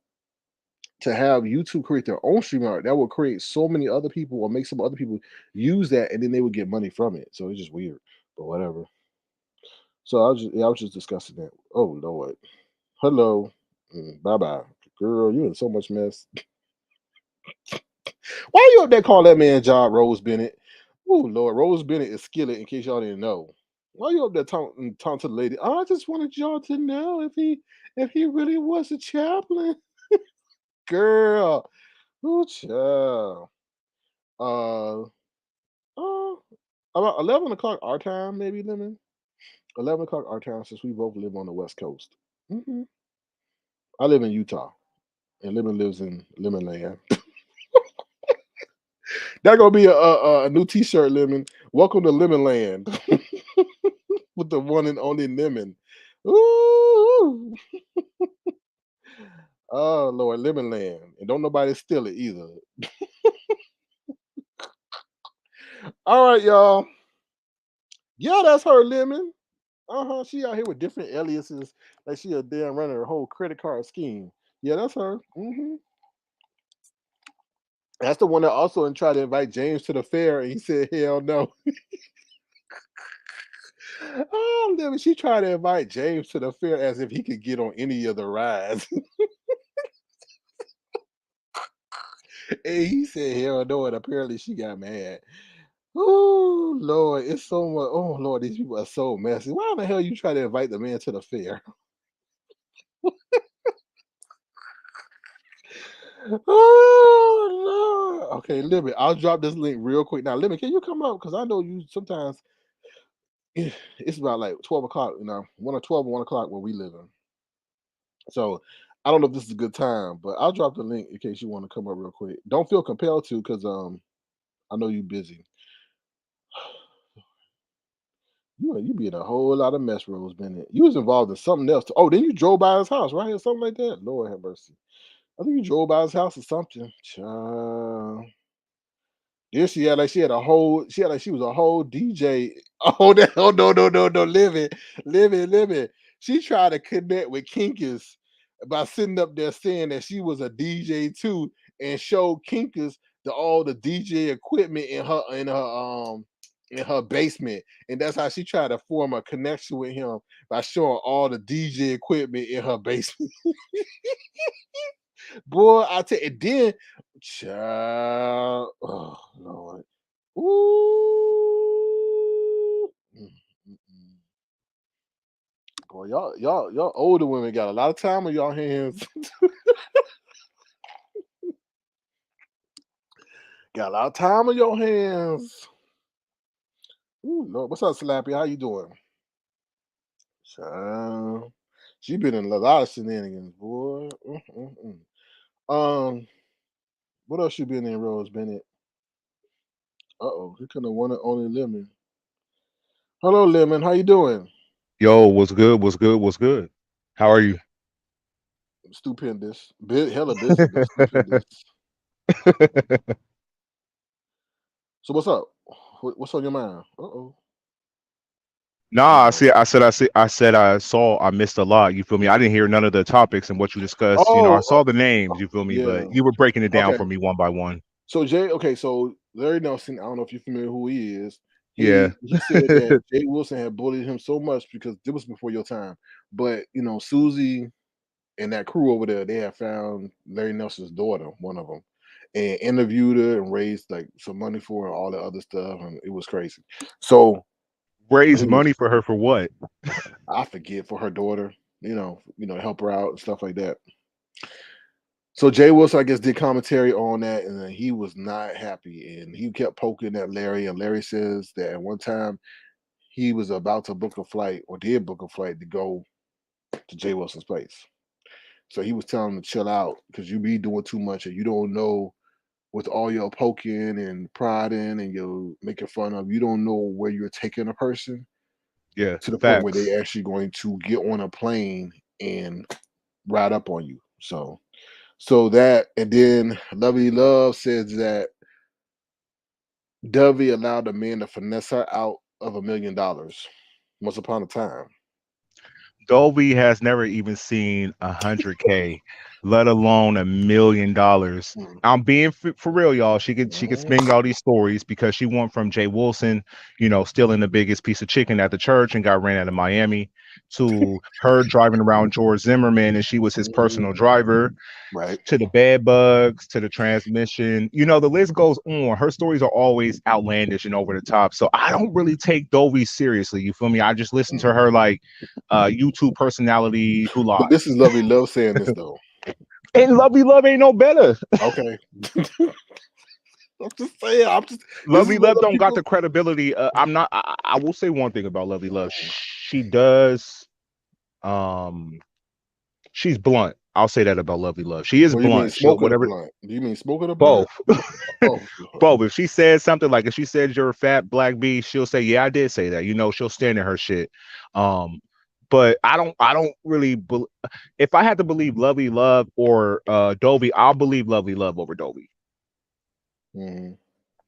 to have YouTube create their own StreamYard, that will create so many other people or make some other people use that, and then they would get money from it. So it's just weird, but whatever. So I was just discussing that. Oh Lord, hello, bye bye, girl. You in so much mess. Why you up there calling that man job Rose Bennett? Oh Lord, Rose Bennett is Skillet. In case y'all didn't know, why you up there talking to the lady? I just wanted y'all to know if he really was a chaplain, girl. Oh child. Uh, about 11 o'clock our time, maybe Lemon. 11 o'clock our time, since we both live on the West Coast. I live in Utah, and Lemon lives in Lemon Land. That gonna be a new T-shirt, Lemon. Welcome to Lemon Land with the one and only Lemon. Ooh. Oh Lord, Lemon Land, and don't nobody steal it either. All right, y'all. Yeah, that's her, Lemon. She out here with different aliases, like she a damn running her whole credit card scheme. Yeah, that's her. That's the one that also tried to invite James to the fair, and he said, "Hell no." Oh, Libby, she tried to invite James to the fair as if he could get on any of the rides, and he said, "Hell no." And apparently, she got mad. Oh Lord, it's so much. Oh Lord, these people are so messy. Why the hell you try to invite the man to the fair? Oh Lord. Okay, Libby, I'll drop this link real quick. Now, Libby, can you come up? Because I know you sometimes it's about like 12 o'clock, 1 or 12 or 1 o'clock where we live in. So I don't know if this is a good time, but I'll drop the link in case you want to come up real quick. Don't feel compelled to because I know you're busy. You be in a whole lot of mess, Rose Bennett. You was involved in something else. Oh, then you drove by his house, right? Or something like that. Lord have mercy. I think you drove by his house or something. Child. Yeah, she was a whole DJ. Oh, oh no, living. She tried to connect with Kinkus by sitting up there saying that she was a DJ too, and showed Kinkus all the DJ equipment in her basement, and that's how she tried to form a connection with him by showing all the DJ equipment in her basement. Boy, I tell you, then, child, oh Lord, ooh, boy, y'all older women got a lot of time on y'all hands. Got a lot of time on your hands. Ooh, Lord, what's up, Slappy? How you doing? Child, she been in a lot of shenanigans, boy. Um, what else you been in, Rose Bennett? Here come the one and only Lemon. Hello, Lemon. How you doing? Yo, what's good? What's good? What's good? How are you? Stupendous. Hella busy, but stupendous. So what's up? What's on your mind? Nah, I missed a lot. You feel me? I didn't hear none of the topics and what you discussed. I saw the names. You feel me? Yeah. But you were breaking it down Okay. for me one by one. So so Larry Nelson, I don't know if you're familiar who he is. Yeah. He said that Jay Wilson had bullied him so much because it was before your time. But Susie and that crew over there, they had found Larry Nelson's daughter, one of them, and interviewed her and raised like some money for her, and all the other stuff, and it was crazy. So raise money for her for what? I forget, for her daughter, help her out and stuff like that. So Jay Wilson, I guess, did commentary on that, and then he was not happy, and he kept poking at Larry. And Larry says that at one time he was about to book a flight, or did book a flight to go to Jay Wilson's place. So he was telling him to chill out because you be doing too much, and you don't know, with all your poking and prodding and your making fun of, you don't know where you're taking a person. Yeah, to the point where facts. they actually going to get on a plane and ride up on you. So that, and then Lovely Love says that Dovey allowed the man to finesse her out of $1 million once upon a time. Dolby has never even seen 100K, let alone $1 million. I'm being for real, y'all. She could spin y'all these stories because she went from Jay Wilson, stealing the biggest piece of chicken at the church and got ran out of Miami, to her driving around George Zimmerman and she was his personal driver, right? To the bed bugs, to the transmission. The list goes on. Her stories are always outlandish and over the top. So I don't really take Dolby seriously. You feel me? I just listen to her like YouTube personality who lies. But this is Lovely Love saying this though. And Lovely Love ain't no better. Okay. I'm just saying. Lovely Love don't got the credibility. I will say one thing about Lovely Love. She does. She's blunt. I'll say that about Lovely Love. She is What do you mean, blunt. She'll smoking or whatever. blunt? Do you mean smoking or Both. blunt? Both. If she says something like, if she says you're a fat black bee, she'll say, yeah, I did say that. She'll stand in her shit. But I don't really. If I had to believe Lovely Love or Dolby, I'll believe Lovely Love over Dolby.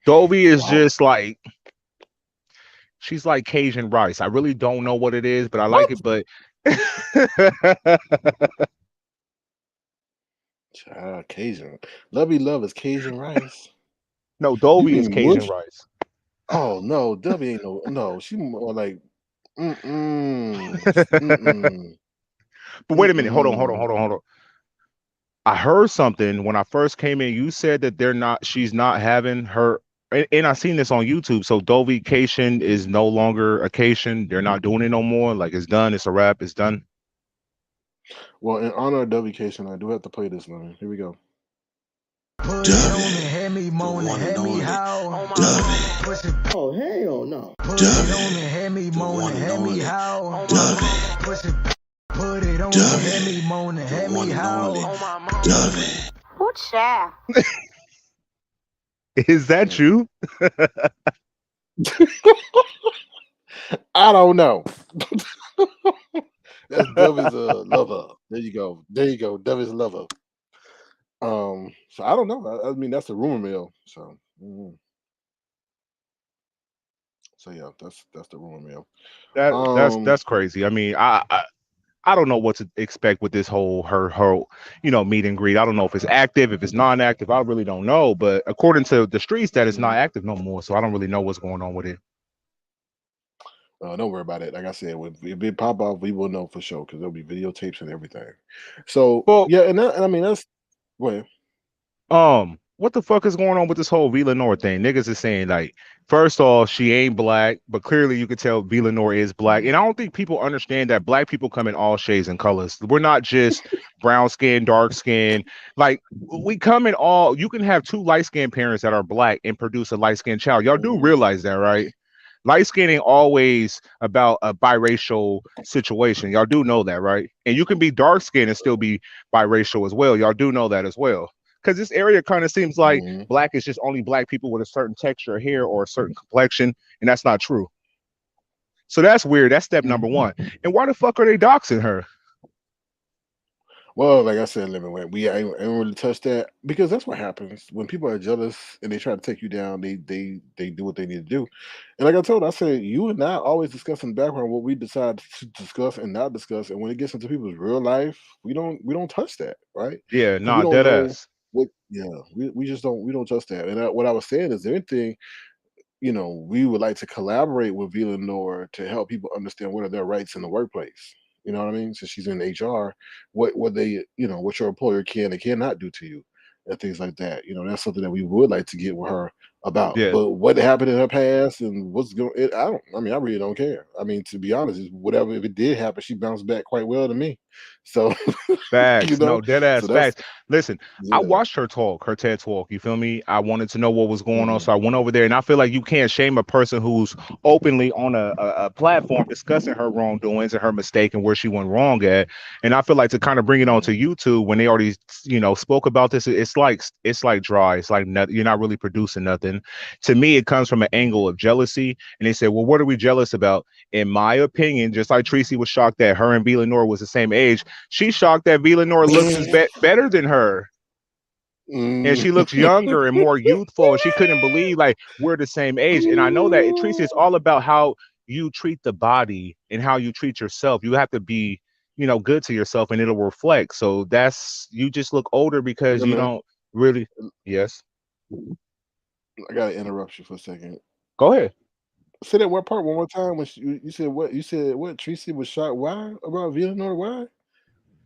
Dolby is just like, She's like Cajun rice. I really don't know what it is, but I like it. But Child, Cajun. Lovey Love is Cajun rice. no, You Dovey is mean Cajun mush? rice. Oh no, Dovey ain't no. She more like mm-mm. But wait a minute. Hold on. I heard something when I first came in. You said that she's not having her, and I seen this on YouTube. So Dovey Cation is no longer a Cation. They're not doing it no more. Like it's done. It's a wrap. It's done. Well, in honor of Dovey Cation, I do have to play this one. Here we go. Put it on and have me moaning, have me howl. Oh, hell no. Put it on and have me moaning, have me howl. Put it on and have me moaning, have me howl. Ooh, child. Is that you? I don't know. That's Dovey's lover. There you go. Dovey's lover. So I don't know. I mean, that's a rumor mill. So, so yeah, that's the rumor mill. That's crazy. I mean, I don't know what to expect with this whole her meet and greet. I don't know if it's active, if it's non-active. I really don't know. But according to the streets, that it's not active no more. So I don't really know what's going on with it. Don't worry about it. Like I said, if it pop off, we will know for sure because there'll be videotapes and everything. So yeah, and I mean that's well. What the fuck is going on with this whole Lenore thing? Niggas is saying like, first off, she ain't black, but clearly you could tell Lenore is black. And I don't think people understand that black people come in all shades and colors. We're not just brown skin, dark skin. Like we come in all. You can have two light skinned parents that are black and produce a light skinned child. Y'all do realize that, right? Light skin ain't always about a biracial situation. Y'all do know that, right? And you can be dark skinned and still be biracial as well. Y'all do know that as well. Because this area kind of seems like black is just only black people with a certain texture of hair or a certain complexion, and that's not true. So that's weird. That's step number one. And why the fuck are they doxing her? Well, like I said, we ain't really touch that because that's what happens when people are jealous and they try to take you down. They do what they need to do. And like I said, you and I always discuss in the background what we decide to discuss and not discuss. And when it gets into people's real life, we don't touch that, right? Yeah, We nah, don't dead know ass. we just don't touch that. And what I was saying is, anything, we would like to collaborate with Lenore to help people understand what are their rights in the workplace. You know what I mean? Since she's in HR, what they, what your employer can and cannot do to you, and things like that. That's something that we would like to get with her about. Yeah. But what happened in her past and what's going, I really don't care. I mean, to be honest, whatever if it did happen, she bounced back quite well to me. So Facts. No, dead ass so that's facts. Listen, I watched her TED talk. You feel me? I wanted to know what was going on. So I went over there, and I feel like you can't shame a person who's openly on a platform discussing her wrongdoings and her mistake and where she went wrong at. And I feel like to kind of bring it onto YouTube when they already, spoke about this, it's like dry. It's like you're not really producing nothing. To me, it comes from an angle of jealousy. And they said, well, what are we jealous about? In my opinion, just like Tracy was shocked that her and Lenore was the same age, she's shocked that Lenore looks better than her. And she looks younger and more youthful. And she couldn't believe like we're the same age. And I know that Tracy is all about how you treat the body and how you treat yourself. You have to be, good to yourself and it'll reflect. So you just look older because you don't really. Yes. I gotta interrupt you for a second. Go ahead. Say that one part one more time. When you said what? You said what? Tracy was shocked. Why about Lenore? Why?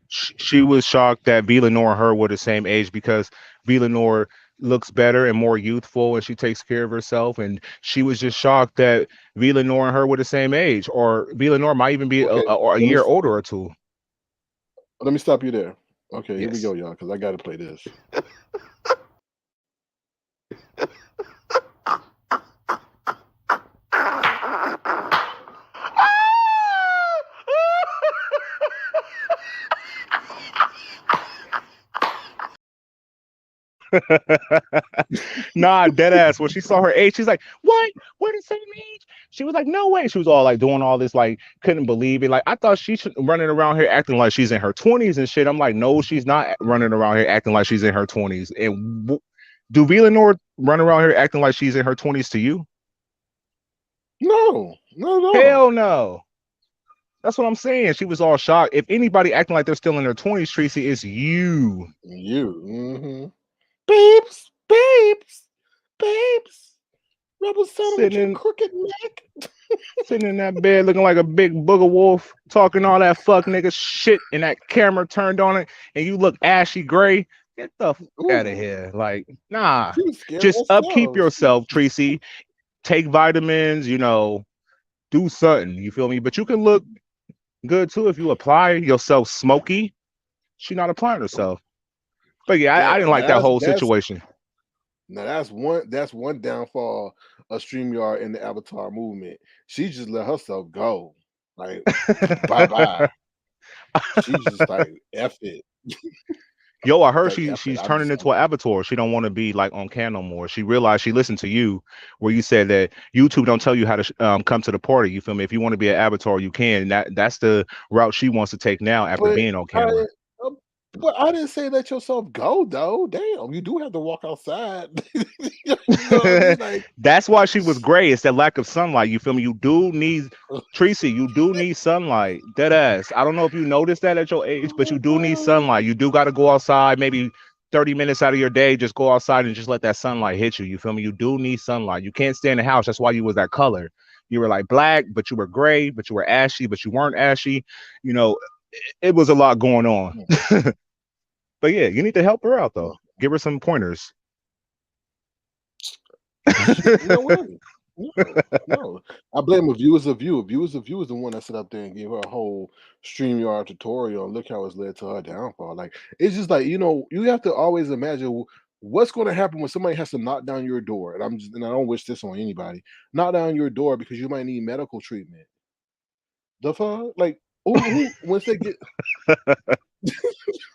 She was shocked that Lenore and her were the same age because Lenore looks better and more youthful and she takes care of herself. And she was just shocked that Lenore and her were the same age, or Lenore might even be a year older or two. Let me stop you there. Okay, here we go, y'all, because I got to play this. Nah, dead ass. When she saw her age, she's like, "What? We're the same age?" She was like, "No way." She was all like doing all this, like couldn't believe it. Like I thought she should running around here acting like she's in her 20s and shit. I'm like, no, she's not running around here acting like she's in her 20s. And do Lenore run around here acting like she's in her 20s to you? No, No, no. Hell no. That's what I'm saying. She was all shocked. If anybody acting like they're still in their 20s, Tracy, it's you. You. Babes, babes, babes. Rebel son with your crooked neck. Sitting in that bed looking like a big booger wolf, talking all that fuck nigga shit, and that camera turned on it, and you look ashy gray. Get the fuck out of here. Like, nah. She was scared Just upkeep herself. yourself, Tracy. Take vitamins, do something. You feel me? But you can look good too if you apply yourself smoky. She not applying herself. But yeah, I didn't like that whole situation. Now that's one downfall of StreamYard in the Avatar movement. She just let herself go. Like bye bye. She's just like F it. Yo, I heard Like, she's turning into an avatar. She don't want to be like on cam no more. She realized she listened to you where you said that YouTube don't tell you how to come to the party. You feel me? If you want to be an avatar, you can. That's the route she wants to take now after being on camera. But I didn't say let yourself go though. Damn, you do have to walk outside. You know what I mean? Like, that's why she was gray. It's that lack of sunlight. You feel me? You do need Tracy. You do need sunlight. Dead ass. I don't know if you noticed that at your age, but you do need sunlight. You do got to go outside. Maybe 30 minutes out of your day, just go outside and just let that sunlight hit you. You feel me? You do need sunlight. You can't stay in the house. That's why you was that color. You were like black, but you were gray, but you were ashy, but you weren't ashy. It was a lot going on. But yeah, you need to help her out though. Give her some pointers. No. I blame a view is a view. A view is the one that sit up there and gave her a whole StreamYard tutorial and look how it's led to her downfall. Like, it's just like, you have to always imagine what's going to happen when somebody has to knock down your door. And I don't wish this on anybody. Knock down your door because you might need medical treatment. The fuck? Like, who once they get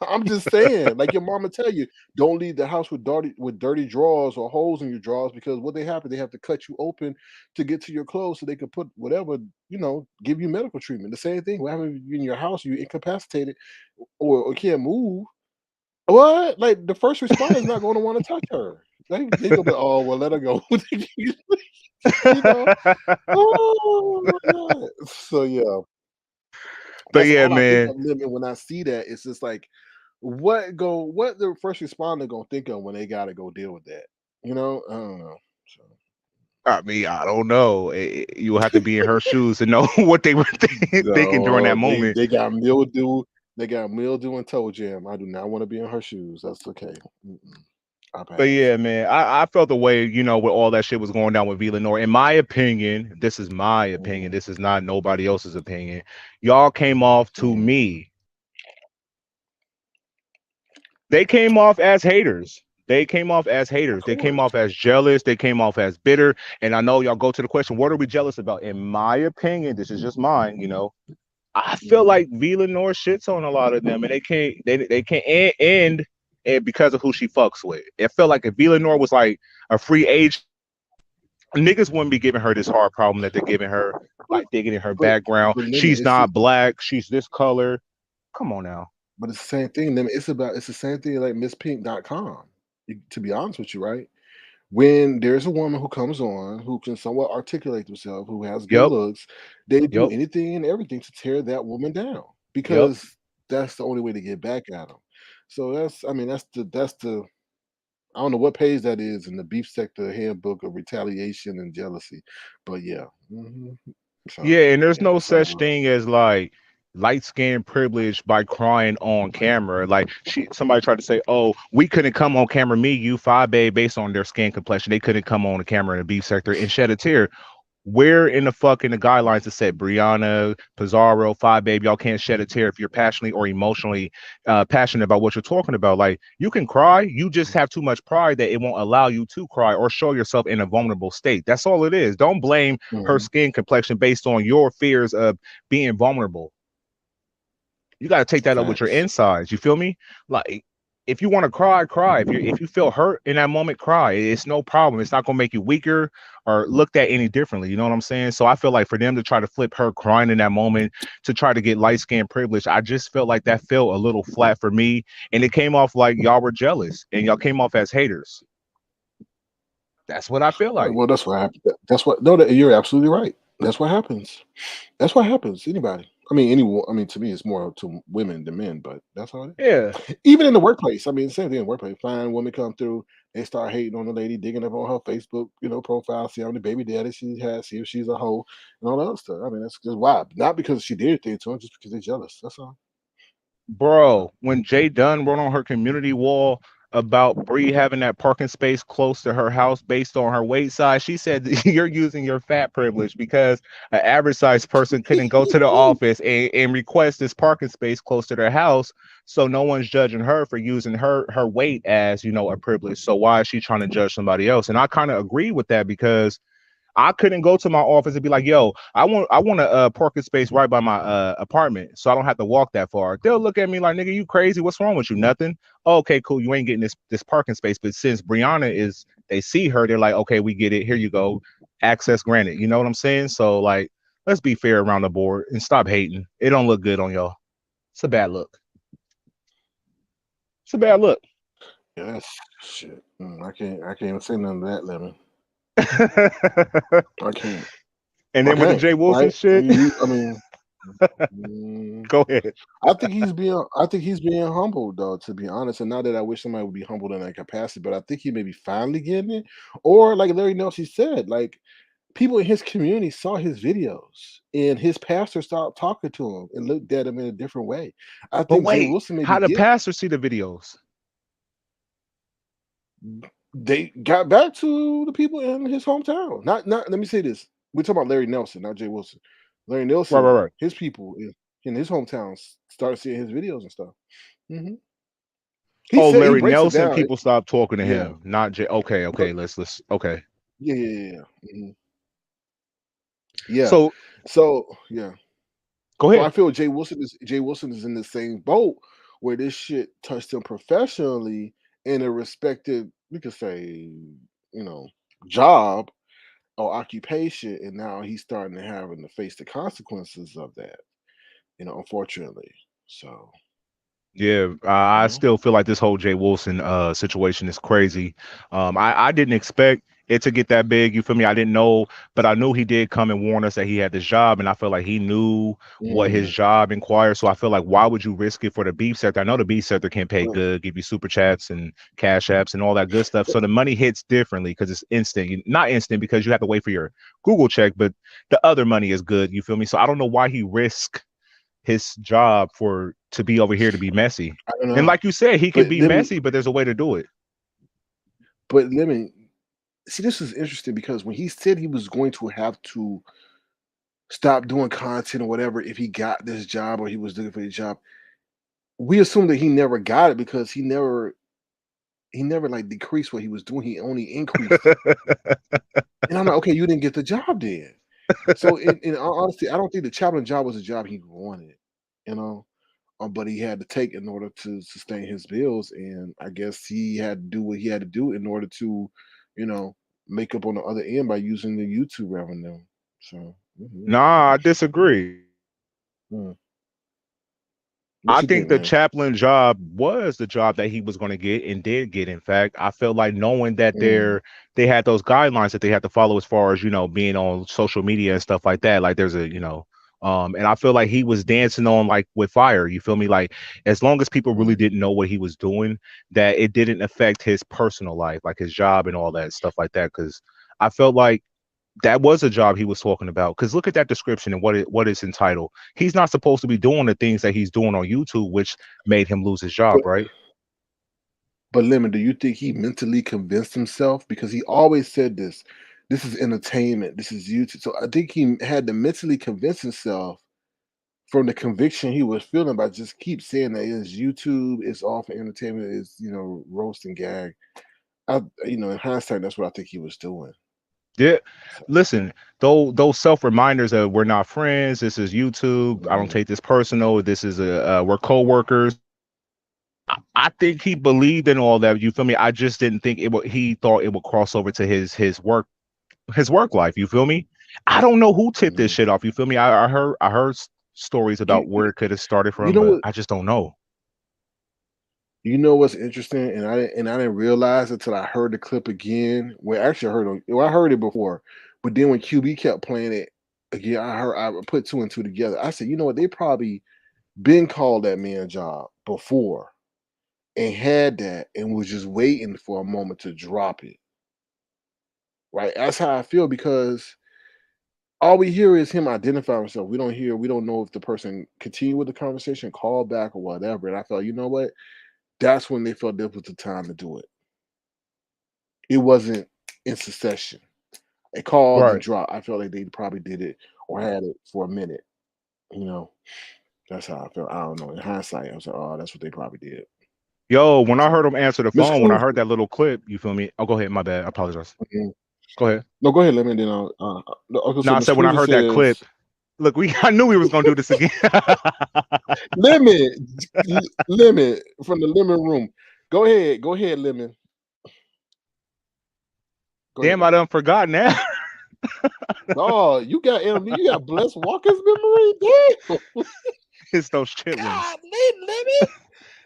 I'm just saying, like your mama tell you, don't leave the house with dirty drawers or holes in your drawers because what they have to cut you open to get to your clothes so they can put whatever, give you medical treatment. The same thing. What happens if you're in your house, you're incapacitated or can't move? What? Like the first responder is not going to want to touch her. They gonna be, oh well, let her go. Oh my God. So yeah. But yeah, man. When I see that, it's just like, what the first responder gonna think of when they gotta go deal with that? I don't know. So. I mean, I don't know. You will have to be in her shoes to know what they were thinking during that moment. They got mildew. They got mildew and toe jam. I do not want to be in her shoes. That's okay. But yeah, man, I felt the way, with all that shit was going down with Lenore. In my opinion, this is my opinion. This is not nobody else's opinion. Y'all came off to me. They came off as haters. They came off as haters. They came off as jealous. They came off as bitter. And I know y'all go to the question, what are we jealous about? In my opinion, this is just mine, I feel like Lenore shits on a lot of them, and they can't end and because of who she fucks with. It felt like if Lenore was like a free agent, niggas wouldn't be giving her this hard problem that they're giving her, like digging in her background. She's not black. She's this color. Come on now. But it's the same thing. It's the same thing like MissPink.com. To be honest with you, right? When there's a woman who comes on who can somewhat articulate themselves, who has good looks, they do anything and everything to tear that woman down because that's the only way to get back at them. So that's the I don't know what page that is in the Beef Sector Handbook of Retaliation and Jealousy, but yeah. So, yeah, and there's no such thing as like light skin privilege by crying on camera. Like somebody tried to say, oh, we couldn't come on camera, me, you, 5 based on their skin complexion. They couldn't come on the camera in the Beef Sector and shed a tear. Where in the fucking the guidelines that said Brianna, Pizarro, 5 y'all can't shed a tear if you're passionately or emotionally passionate about what you're talking about. Like, you can cry, you just have too much pride that it won't allow you to cry or show yourself in a vulnerable state. That's all it is. Don't blame her skin complexion based on your fears of being vulnerable. You got to take that up with your insides. You feel me? Like, if you want to cry, cry. If you feel hurt in that moment, cry. It's no problem. It's not gonna make you weaker or looked at any differently. You know what I'm saying? So I feel like for them to try to flip her crying in that moment to try to get light skin privilege, I just felt like that felt a little flat for me, and it came off like y'all were jealous and y'all came off as haters. That's what I feel like. Well, that's what happened. That's what. No, you're absolutely right. That's what happens. That's what happens. Anybody. I mean, anyone. I mean, to me, it's more to women than men, but that's how it Yeah. is. Even in the workplace. I mean, same thing in the workplace. Fine woman come through, they start hating on the lady, digging up on her Facebook, profile, see how many baby daddies she has, see if she's a hoe, and all that other stuff. I mean, that's just why. Not because she did anything to him, just because they're jealous. That's all. Bro, when Jay Dunn wrote on her community wall about Bree having that parking space close to her house based on her weight size, she said that you're using your fat privilege because an average sized person couldn't go to the office and request this parking space close to their house. So no one's judging her for using her weight as, a privilege. So why is she trying to judge somebody else? And I kind of agree with that because I couldn't go to my office and be like, "Yo, I want a parking space right by my apartment, so I don't have to walk that far." They'll look at me like, "Nigga, you crazy? What's wrong with you? Nothing." "Oh, okay, cool. You ain't getting this parking space." But since Brianna is, they see her, they're like, "Okay, we get it. Here you go. Access granted." You know what I'm saying? So like, let's be fair around the board and stop hating. It don't look good on y'all. It's a bad look. It's a bad look. Yeah, that's shit. I can't even say nothing to that, Lemon. I can't. And I then with the can't. Jay Wilson Right? shit, I mean, mm, go ahead. I think he's being. I think he's being humbled, though. To be honest, and not that I wish somebody would be humbled in that capacity, but I think he may be finally getting it. Or like Larry Nelson said, like people in his community saw his videos, and his pastor started talking to him and looked at him in a different way. I But think Jay wait, Wilson may be how the getting. pastor see the videos? They got back to the people in his hometown. Not. Let me say this: we're talking about Larry Nelson, not Jay Wilson. Larry Right, right, Nelson, right. his people in his hometown started seeing his videos and stuff. hmm He Oh, said he Larry breaks it Nelson, down. people stopped talking to Yeah, him, not Jay. Okay, but okay, let's okay. yeah. Yeah. So So yeah. go So I ahead. feel Jay Wilson is in the same boat where this shit touched him professionally in a respected, we could say, you know, job or occupation, and now he's starting to having to face the consequences of that, unfortunately. So, Yeah, you I know, still feel like this whole Jay Wilson situation is crazy. I didn't expect it to get that big. You feel me? I didn't know, but I knew he did come and warn us that he had this job, and I feel like he knew what his mm, job inquired. So I feel like why would you risk it for the beef sector? I know the beef sector can pay but, good, give you super chats and cash apps and all that good stuff. but So the money hits differently because it's instant. Not instant because you have to wait for your Google check, but the other money is good. You feel me? So I don't know why he risked his job for to be over here to be messy. I don't And know. like you said, he can But be let me, messy, but there's a way to do it. but let me see. This is interesting because when he said he was going to have to stop doing content or whatever if he got this job or he was looking for the job, we assumed that he never got it because he never like decreased what he was doing. He only increased it. And I'm like, okay, you didn't get the job then. So in all honesty, I don't think the chaplain job was a job he wanted, you know. But he had to take in order to sustain his bills, and I guess he had to do what he had to do in order to, you know, make up on the other end by using the YouTube revenue. So, Nah, I disagree. hmm. What I you think think, the man? chaplain job was the job that he was going to get and did get. In fact, I felt like knowing that Mm, they had those guidelines that they had to follow as far as being on social media and stuff like that. Like there's a and I feel like he was dancing on like with fire. You feel me? Like as long as people really mm. didn't know what he was doing, that it didn't affect his personal life, like his job and all that stuff like that. Because I felt like that was a job he was talking about. Because look at that description and what it's entitled. He's not supposed to be doing the things that he's doing on YouTube, which made him lose his job, But right? Lemon, do you think he mentally convinced himself? Because he always said this. This is entertainment. This is YouTube. So I think he had to mentally convince himself from the conviction he was feeling by just keep saying that it's YouTube, it's all for entertainment, it's roast and gag. In hindsight, that's what I think he was doing. Yeah. So, Listen, though those self reminders of we're not friends. This is YouTube. I don't mhm. take this personal. This is we're co-workers. I think he believed in all that. You feel me? I just didn't think it would. He thought it would cross over to his work life. You feel me? I don't know who tipped this Mhm. shit off. You feel me? I heard stories You, about you where it could have started you from, know but what I just don't know. what's interesting, and I didn't realize until I heard the clip again. Well, actually, I heard it before, but then when QB kept playing it. again, I put two and two together. I said, you know what? They probably been called that man job before and had that and was just waiting for a moment to drop it. Right? That's how I feel because all we hear is him identifying himself. We don't know if the person continued with the conversation, call back or whatever. And I felt, you know what? That's when they felt this was the time to do it. It wasn't in succession. They called and Right. dropped. I felt like they probably did it or had it for a minute. You know, that's how I felt. I don't know. In hindsight, I was like, oh, that's what they probably did. Yo, when I heard him answer the Miss phone, when I Cruz. heard that little clip, you feel me? Oh, go ahead. My bad. I apologize. Go ahead. No, go ahead, let me. Then okay, No, so I Miss said when I Cruiser heard that says, clip. Look, I knew we was gonna do this again. Lemon, Lemon from the Lemon Room. Go ahead, Lemon. Go ahead, Damn, I Lemon. done forgot now. Oh, you got Bless Walker's memory. Damn. It's those chitlins. Golly, Lemon.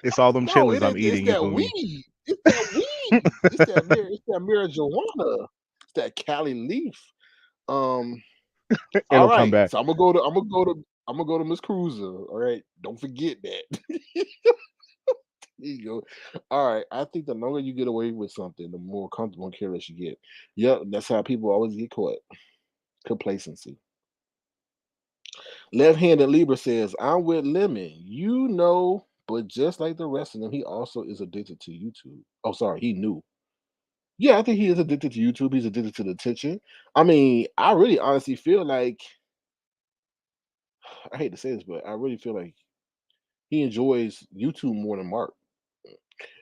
It's all them No, chitlins it I'm is. It's eating. You that feel me? weed. It's that weed. It's that marijuana. It's that Cali leaf. Um. All It'll come right. back. So I'm gonna go to Miss Cruiser. All right. Don't forget that. There you go. All right. I think the longer you get away with something, the more comfortable and careless you get. Yep. That's how people always get caught. Complacency. Left-handed Libra says, I'm with Lemon. You know, but just like the rest of them, he also is addicted to YouTube. Oh, sorry, he knew. Yeah, I think he is addicted to YouTube. He's addicted to the attention. I mean, I really honestly feel like I hate to say this, but I really feel like he enjoys YouTube more than Mark.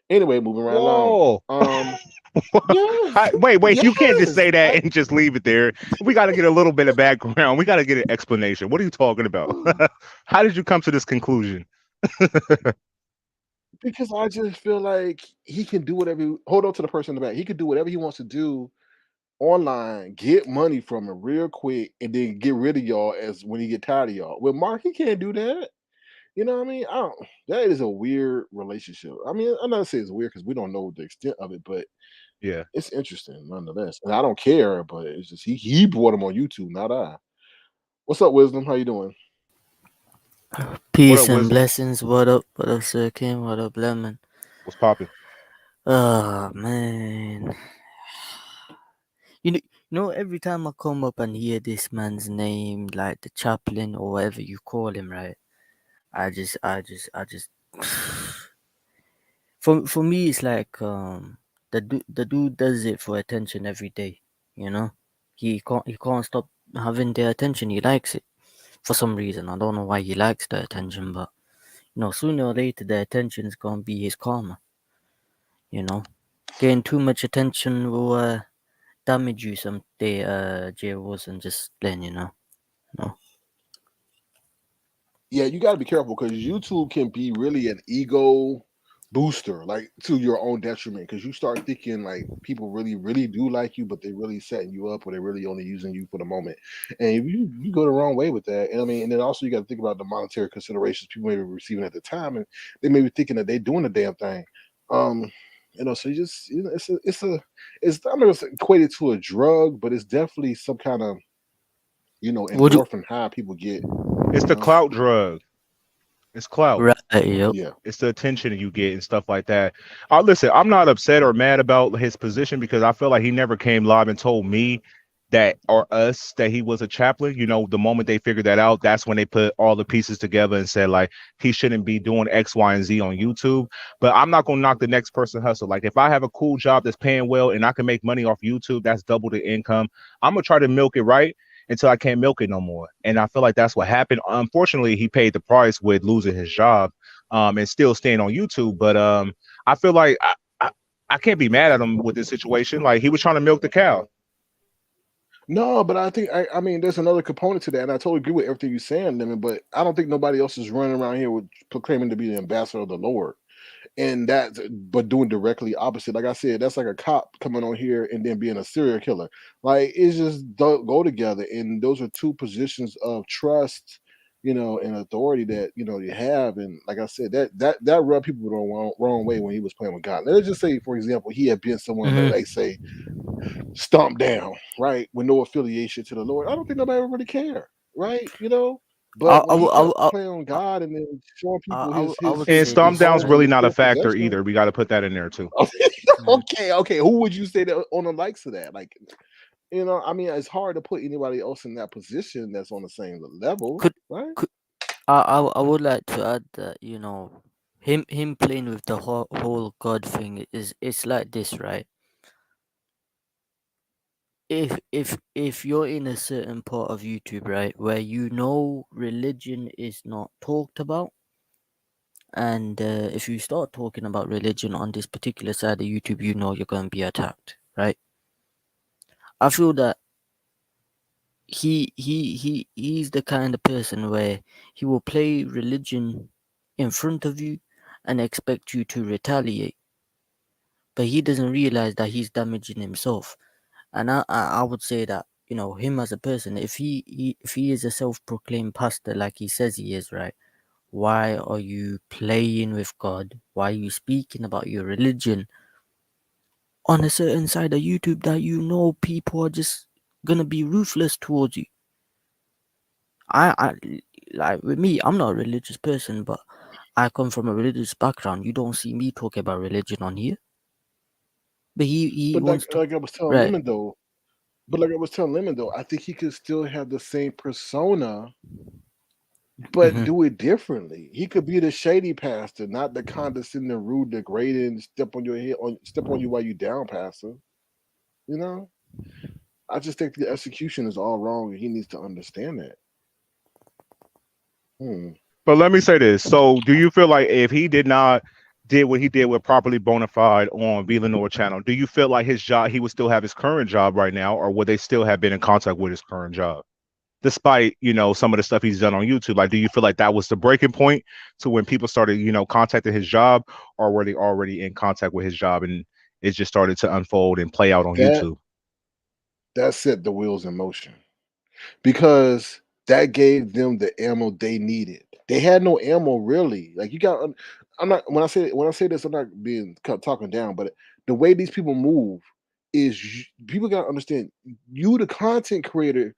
Anyway, moving right along. Whoa. Yes, Wait. You can't just yes. say that and just leave it there. We got to get a little bit of background. We got to get an explanation. What are you talking about? How did you come to this conclusion? Because I just feel like he can do whatever. Hold on to the person in the back. He can do whatever he wants to do online, get money from it real quick, and then get rid of y'all as when he get tired of y'all. With Mark, he can't do that. You know what I mean? I don't. That is a weird relationship. I mean, I'm not saying it's weird because we don't know the extent of it, but Yeah. it's interesting nonetheless. And I don't care, but it's just he brought him on YouTube, not I. What's up, Wisdom? How you doing? What Peace up, and Wisdom? blessings. What up? What up, Sir Kim? What up, Lemon? What's popping? Oh man. Every time I come up and hear this man's name, like the chaplain or whatever you call him, right? I just for me it's like the dude does it for attention every day, you know? He can't stop having the attention. He likes it for some reason. I don't know why he likes the attention, but sooner or later the attention's gonna be his karma, you know? Getting too much attention will damage you someday, J Rose, and just letting you know. No. Yeah, you got to be careful because YouTube can be really an ego booster, like to your own detriment. Because you start thinking like people really, really do like you, but they really setting you up, or they're really only using you for the moment. And if you go the wrong way with that, and I mean, and then also you got to think about the monetary considerations people may be receiving at the time, and they may be thinking that they're doing the damn thing. Um, so you just it's I'm not gonna say equated to a drug, but it's definitely some kind of Would you? endorphin high people get. It's the clout drug. It's clout. Right. Yep. Yeah. It's the attention you get and stuff like that. Listen, I'm not upset or mad about his position because I feel like he never came live and told me that or us that he was a chaplain. The moment they figured that out, that's when they put all the pieces together and said like he shouldn't be doing X, Y, and Z on YouTube. But I'm not gonna knock the next person hustle. Like if I have a cool job that's paying well and I can make money off YouTube, that's double the income. I'm gonna try to milk it right until I can't milk it no more. And I feel like that's what happened. Unfortunately, he paid the price with losing his job and still staying on YouTube. But I feel like I can't be mad at him with this situation. Like he was trying to milk the cow. No, but I think I mean there's another component to that, and I totally agree with everything you're saying, Lemon. But I don't think nobody else is running around here with proclaiming to be the ambassador of the Lord, and but doing directly opposite. Like I said, that's like a cop coming on here and then being a serial killer. Like it's just don't go together, and those are two positions of trust, and authority that you have. And like I said, that rubbed people the wrong way when he was playing with God. Let's just say, for example, he had been someone Mm-hmm. like say stomp down, right, with no affiliation to the Lord. I don't think nobody really care, right? But when he kept playing on God and then showing people I would And say stomp this, down's right? really his not a full factor possession. either. We got to put that in there too. Okay. Who would you say that on the likes of that? Like, I mean, it's hard to put anybody else in that position that's on the same level, Could right? could I would like to add that him playing with the whole God thing is it's like this, right? If you're in a certain part of YouTube, right, where religion is not talked about, and if you start talking about religion on this particular side of YouTube, you're going to be attacked, right? I feel that he's the kind of person where he will play religion in front of you and expect you to retaliate, but he doesn't realize that he's damaging himself. And I would say that him as a person, if he is a self-proclaimed pastor like he says he is, right, why are you playing with God? Why are you speaking about your religion on a certain side of YouTube that people are just gonna be ruthless towards you? I like, with me, I'm not a religious person, but I come from a religious background. You don't see me talk about religion on here. But he But wants to, like I was telling right. Lemon though, I think he could still have the same persona, but Mhm. do it differently. He could be the shady pastor, not the condescending, rude, degrading, step on you while you down pastor. You know, I just think the execution is all wrong, and he needs to understand that. Hmm. But let me say this. So, do you feel like if he did not did what he did with properly bona fide on Lenore channel, do you feel like his job, he would still have his current job right now, or would they still have been in contact with his current job, despite some of the stuff he's done on YouTube? Like, do you feel like that was the breaking point to when people started contacting his job, or were they already in contact with his job and it just started to unfold and play out on That YouTube? that set the wheels in motion because that gave them the ammo they needed. They had no ammo really. Like you got, I'm not when I say this, I'm not being talking down, but the way these people move is people got to understand. You, the content creator,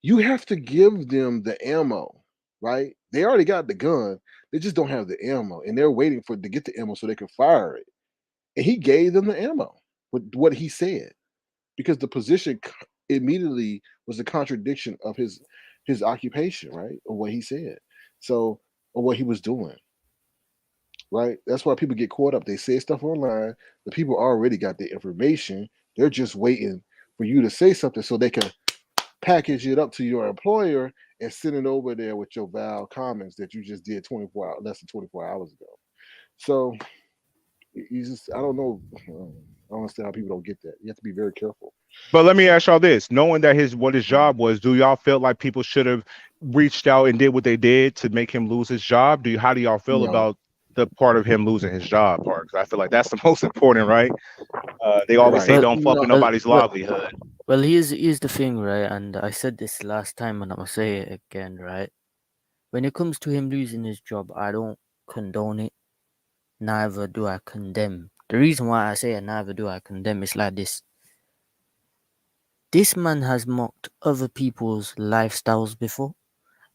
you have to give them the ammo, right? They already got the gun, they just don't have the ammo, and they're waiting for to get the ammo so they can fire it. And he gave them the ammo with what he said because the position immediately was a contradiction of his occupation, right? Or what he said. So, or what he was doing, right? That's why people get caught up. They say stuff online. The people already got the information. They're just waiting for you to say something so they can package it up to your employer and send it over there with your vile comments that you just did 24 hours, less than 24 hours ago. So you just, I don't know. I don't understand how people don't get that. You have to be very careful. But let me ask y'all this: knowing that what his job was, do y'all feel like people should have reached out and did what they did to make him lose his job? How do y'all feel No, about the part of him losing his job part? 'Cause I feel like that's the most important, right? They always say right. Well, don't fuck with No, nobody's livelihood. well, here's the thing, right? And I said this last time, and I'm gonna say it again, right? When it comes to him losing his job, I don't condone it. Neither do I condemn. The reason why I say neither do I condemn is like this. This man has mocked other people's lifestyles before,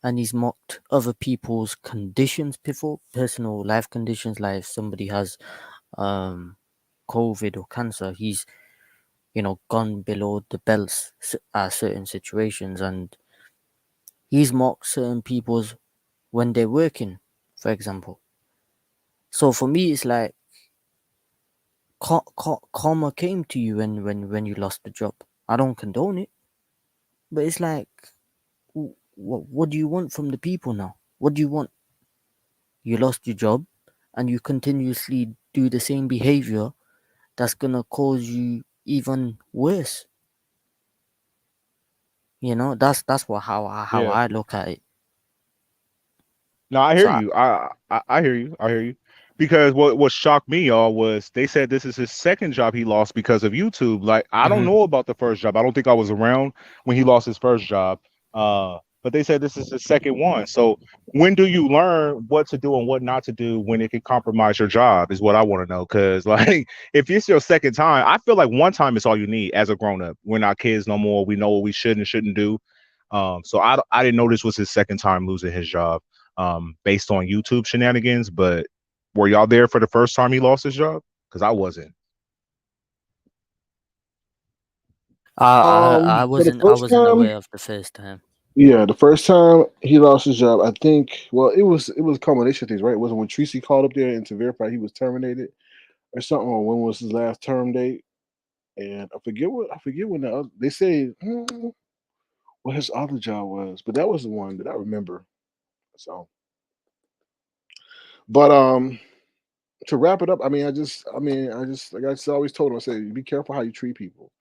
and he's mocked other people's conditions before, personal life conditions. Like if somebody has um COVID or cancer, he's gone below the belts at certain situations, and he's mocked certain people's when they're working, for example. So for me, it's like karma came to you when you lost the job. I don't condone it, but it's like, what do you want from the people now? What do you want? You lost your job, and you continuously do the same behavior that's gonna cause you even worse. That's how Yeah. I look at it. No, I hear So you. I hear you. I hear you. Because what shocked me, y'all, was they said this is his second job he lost because of YouTube. Like, I don't Mhm. know about the first job. I don't think I was around when he lost his first job. but they said this is the second one. So when do you learn what to do and what not to do when it can compromise your job? Is what I want to know. Because like, if it's your second time, I feel like one time is all you need as a grown up. We're not kids no more. We know what we should and shouldn't do. So I didn't know this was his second time losing his job, based on YouTube shenanigans. But were y'all there for the first time he lost his job? Because I wasn't. I For the I first wasn't time, aware of the first time. yeah, the first time he lost his job, I think. Well, it was a combination of things, right? It wasn't when Tracy called up there and to verify he was terminated or something, or when was his last term date, and I forget when they say what his other job was, but that was the one that I remember. So, but to wrap it up, like I just always told him, I said, be careful how you treat people.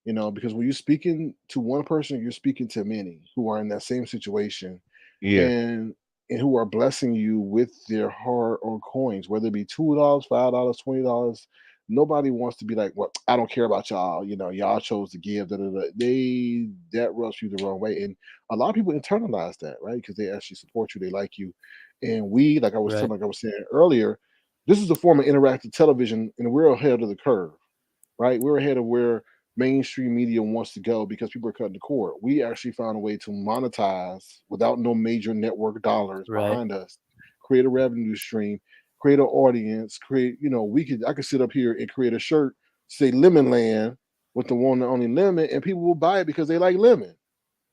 Because when you're speaking to one person, you're speaking to many who are in that same situation, Yeah. and who are blessing you with their hard-earned coins, whether it be $2, $5, $20. Nobody wants to be like, "Well, I don't care about y'all. Y'all chose to give." Da, da, da. That rubs you the wrong way, and a lot of people internalize that, right? Because they actually support you, they like you, and Right. like I was saying earlier, this is a form of interactive television, and we're ahead of the curve, right? We're ahead of where mainstream media wants to go because people are cutting the cord. We actually found a way to monetize without no major network dollars Right. behind us, create a revenue stream, create an audience, I could sit up here and create a shirt, say Lemon Land with the one and only lemon, and people will buy it because they like lemon.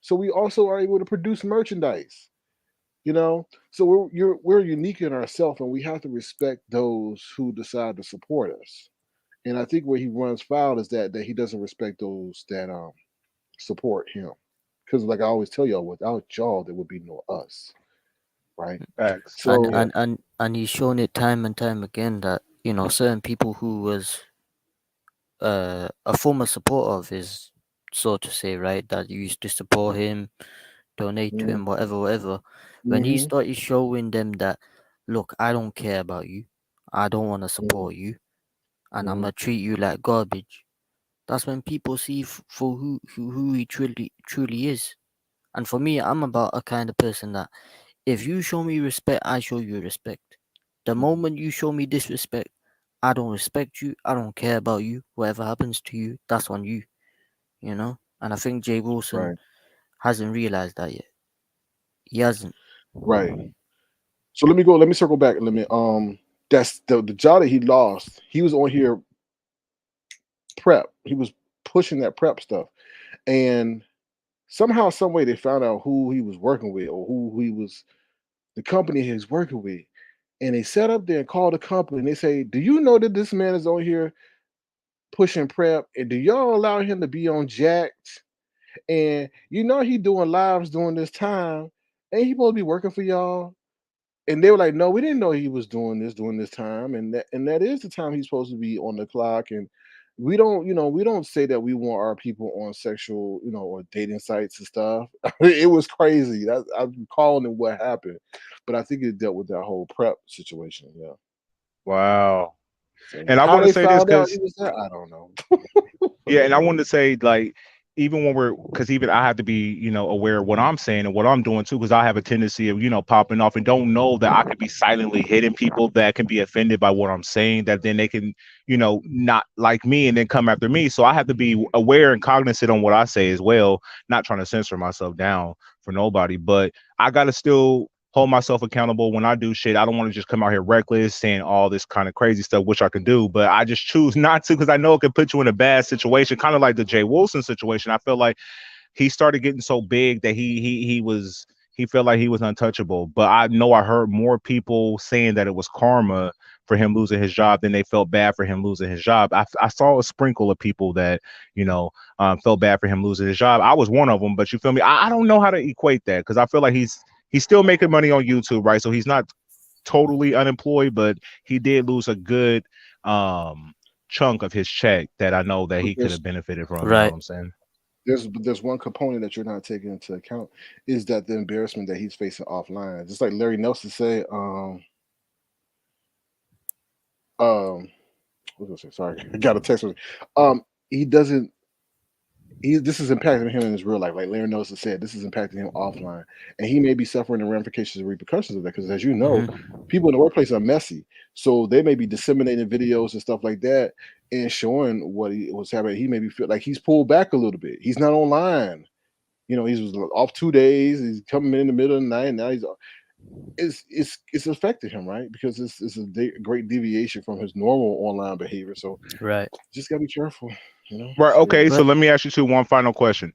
So we also are able to produce merchandise. So we're unique in ourselves, and we have to respect those who decide to support us. And I think where he runs foul is that he doesn't respect those that support him. Because like I always tell y'all, without y'all there would be no us, right? Facts. And So Yeah. and and and he's shown it time and time again that certain people who was a former supporter of his, so to say, right, that used to support him, donate to mhm, him, whatever, whatever. When he mhm, started showing them that, look, I don't care about you, I don't want to mhm, support you, and I'm mhm, gonna treat you like garbage. That's when people see for who he truly is. And for me, I'm about a kind of person that if you show me respect, I show you respect. The mhm. moment you show me disrespect, I don't respect you. I don't care about you. Whatever happens to you, that's on you. And I think Jay Wilson Right, hasn't realized that yet. He hasn't. right. So let me circle back. That's the job that he lost. He was on here prep. He was pushing that prep stuff. And somehow, some way they found out who he was working with, or who he was the company he was working with. And they set up there and called the company and they say, "Do you know that this man is on here pushing prep? And do y'all allow him to be on Jacked? And he doing lives during this time. Ain't he supposed to be working for y'all?" And they were like, "No, we didn't know he was doing this during this time, and that is the time he's supposed to be on the clock." And we don't say that we want our people on sexual, or dating sites and stuff. It was crazy. I'm calling it what happened, but I think it dealt with that whole prep situation. Yeah. Wow. So And I how want to they say this found out he because was there, I don't know. yeah, and I wanted to say like even when we're because even I have to be aware of what I'm saying and what I'm doing too because I have a tendency of popping off and don't know that I could be silently hitting people that can be offended by what I'm saying that then they can not like me and then come after me. So I have to be aware and cognizant on what I say as well, not trying to censor myself down for nobody, but I gotta still hold myself accountable when I do shit. I don't want to just come out here reckless saying all this kind of crazy stuff, which I can do, but I just choose not to because I know it can put you in a bad situation, kind of like the Jay Wilson situation. I feel like he started getting so big that he felt like he was untouchable. But I know I heard more people saying that it was karma for him losing his job than they felt bad for him losing his job. I saw a sprinkle of people that felt bad for him losing his job. I was one of them, but you feel me? I don't know how to equate that because I feel like he's still making money on YouTube, right? So he's not totally unemployed, but he did lose a good chunk of his check that I know that But he could have benefited from. You know what Right. I'm saying? there's one component that you're not taking into account is that the embarrassment that he's facing offline. Just like Larry Nelson said, um what was I gonna say? Sorry, I got a text. He doesn't this is impacting him in his real life. Like Larry Nelson said, this is impacting him offline, and he may be suffering the ramifications and repercussions of that. Because as you know, people in the workplace are messy, so they may be disseminating videos and stuff like that and showing what's happening. He maybe feel like he's pulled back a little bit. He's not online. He was off 2 days. He's coming in the middle of the night. Now it's affected him, right? Because it's a great deviation from his normal online behavior. So Right. just gotta be careful. Right. Just Okay. So But let me ask you two one final question.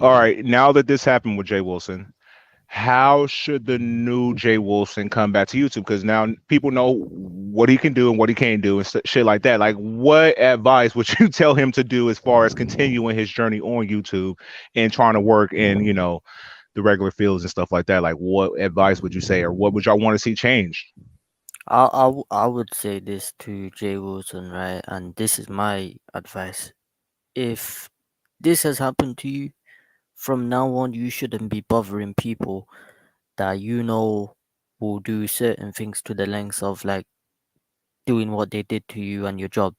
All right. Now that this happened with Jay Wilson, how should the new Jay Wilson come back to YouTube? Because now people know what he can do and what he can't do and shit like that. Like, what advice would you tell him to do as far as continuing his journey on YouTube and trying to work in, the regular fields and stuff like that? Like, what advice would you say, or what would y'all want to see changed? I would say this to Jay Wilson, right? And this is my advice. If this has happened to you, from now on, you shouldn't be bothering people that you know will do certain things to the lengths of like doing what they did to you and your job.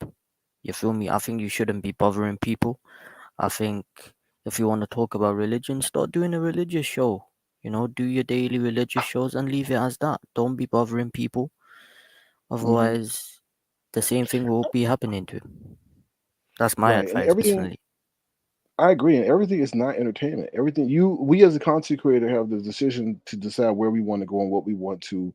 You feel me? I think you shouldn't be bothering people. I think if you want to talk about religion, start doing a religious show. Do your daily religious shows and leave it as that. Don't be bothering people. Mhm. Otherwise, the same thing will be happening to him. That's my Right, and advice everything. personally. I agree, and everything is not entertainment. We as a content creator have the decision to decide where we want to go and what we want to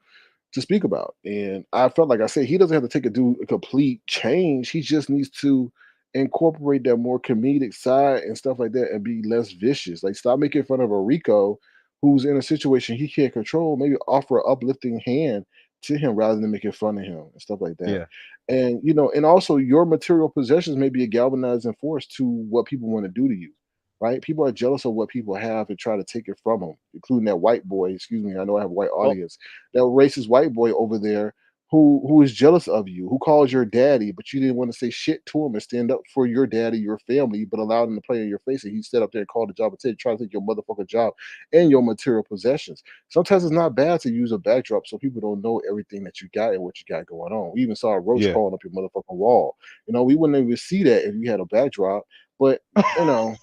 speak about. And I felt like I said, he doesn't have to do a complete change. He just needs to incorporate that more comedic side and stuff like that and be less vicious. Like stop making fun of a Rico who's in a situation he can't control. Maybe offer an uplifting hand to him rather than making fun of him and stuff like that. Yeah. And and also your material possessions may be a galvanizing force to what people want to do to you. Right? People are jealous of what people have and try to take it from them, including that white boy. Excuse me, I know I have a white Oh, audience, that racist white boy over there who is jealous of you, who calls your daddy, but you didn't want to say shit to him and stand up for your daddy, your family, but allowed him to play in your face. And he stood up there and called the job and try to take your motherfucking job and your material possessions. Sometimes it's not bad to use a backdrop so people don't know everything that you got and what you got going on. We even saw a roach yeah. crawling up your motherfucking wall. We wouldn't even see that if you had a backdrop. But you know,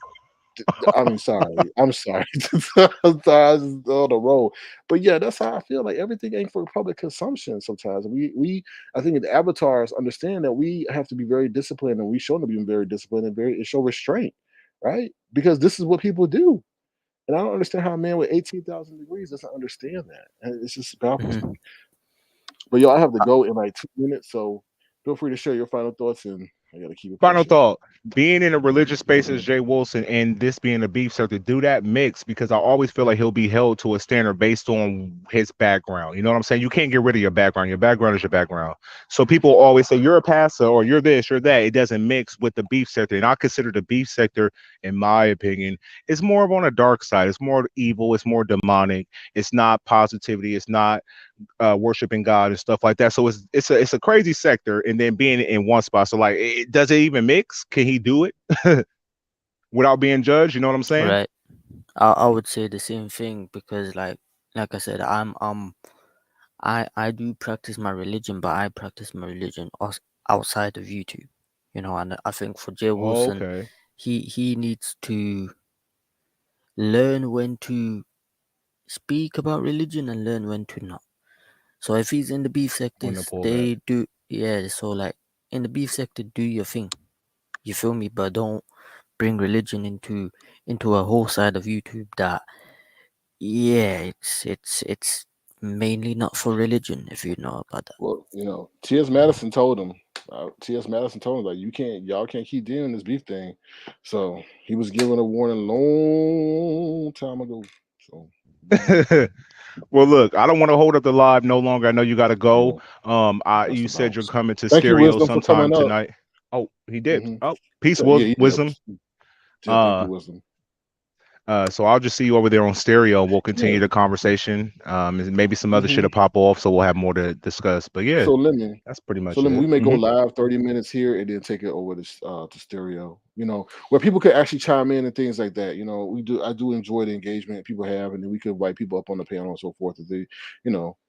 I mean, sorry. I'm sorry. I'm sorry. I was just on the road. But yeah, that's how I feel. Like everything ain't for public consumption. Sometimes I think the avatars understand that we have to be very disciplined, and we show them to be very disciplined and show restraint, right? Because this is what people do. And I don't understand how a man with 18,000 degrees doesn't understand that. And it's just baffles hmm me. But yo, I have to go in like 2 minutes, so feel free to share your final thoughts, and I got to keep it Final pushing. thought: being in a religious space as Jay Wilson and this being a beef circuit, do that mix, because I always feel like he'll be held to a standard based on his background. You know what I'm saying? You can't get rid of your background. Your background is your background. So people always say you're a pastor or you're this, you're that. It doesn't mix with the beef sector. And I consider the beef sector, in my opinion, is more of on a dark side. It's more evil. It's more demonic. It's not positivity. It's not worshiping God and stuff like that. So it's a crazy sector, and then being in one spot. So like, does it even mix? Can he do it without being judged? You know what I'm saying? Right. I would say the same thing because like I said, I do practice my religion, but I practice my religion outside of YouTube. And I think for Jay Oh, Wilson, okay. he needs to learn when to speak about religion and learn when to not. So if he's in the beef When to sectors, pull back. they do, yeah. So like in the beef sector, do your thing. You feel me? But don't bring religion into a whole side of YouTube that, yeah, it's mainly not for religion, if you know about that. Well, T.S. Madison told him. T.S. Madison told him like y'all can't keep doing this beef thing. So he was given a warning a long time ago. So Well, look, I don't want to hold up the live no longer. I know you got to go. yeah, that's You the said you're bounce. coming to Thank you, stereo Wisdom, for sometime coming up. tonight. Oh, he did. Hmm. Oh, peace, Yeah, he did. wisdom. Yeah, thank you, Uh, Wisdom. so I'll just see you over there on stereo. We'll continue Yeah. the conversation. And maybe some other shit Hmm. will pop off, so we'll have more to discuss. But yeah, So Lemon, that's pretty so much Lemon, it. we may go live 30 minutes here and then take it over to stereo. Where people could actually chime in and things like that. I do enjoy the engagement people have, and then we could invite people up on the panel and so forth if they,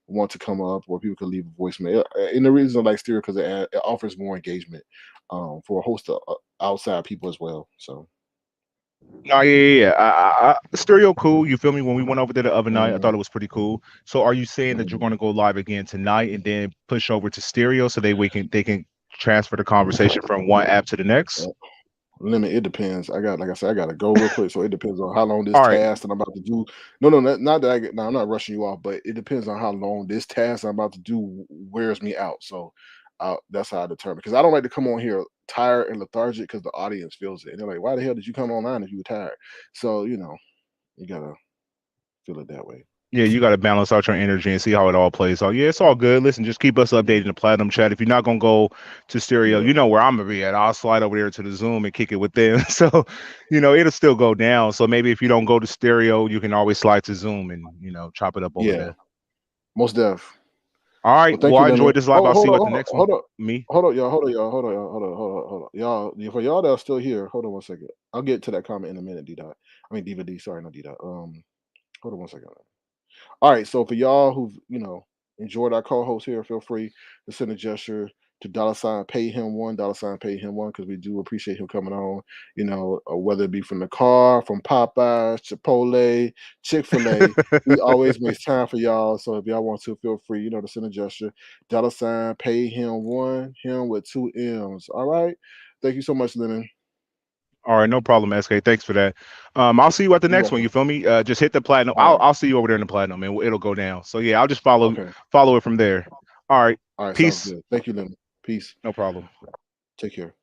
want to come up, or people could leave a voicemail. And the reason I like stereo because it offers more engagement for a host of outside people as well. So No, yeah. Stereo cool. You feel me? When we went over there the other night, I thought it was pretty cool. So, are you saying that you're going to go live again tonight and then push over to stereo so they can transfer the conversation from one app to the next? Limit, it depends. Like I said, I gotta go real quick, so it depends on how long this All right. task that I'm about to do. No, not that no, I'm not rushing you off, but it depends on how long this task I'm about to do wears me out. So that's how I determine. Because I don't like to come on here tired and lethargic because the audience feels it. And they're like, "Why the hell did you come online if you were tired?" So you gotta feel it that way. Yeah, you got to balance out your energy and see how it all plays out. Yeah, it's all good. Listen, just keep us updated in the platinum chat. If you're not gonna go to stereo, you know where I'm gonna be at. I'll slide over there to the Zoom and kick it with them. So, it'll still go down. So maybe if you don't go to stereo, you can always slide to Zoom and chop it up over there. Most def. All right. Thank Well, I you, enjoyed this live. I'll see you at the next one. hold up, Me. hold up, y'all, y'all. For y'all that are still here, hold on one second. I'll get to that comment in a minute, D dot. I mean DVD. Sorry, not D dot. Hold on one second. All right, so for y'all who've enjoyed our co-host here, feel free to send a gesture to $pay him $1, pay him one, because we do appreciate him coming on. Whether it be from the car, from Popeyes, Chipotle, Chick-fil-A, we always make time for y'all. So if y'all want to, feel free, to send a gesture. $pay him one, him with 2 M's. All right. Thank you so much, Lennon. All right, no problem, SK. Thanks for that. I'll see you at the next one. You feel me? Just hit the platinum. I'll see you over there in the platinum, and it'll go down. So yeah, I'll just follow it from there. All right. Peace. Sounds good. Thank you, Lennon. Peace. No problem. Take care.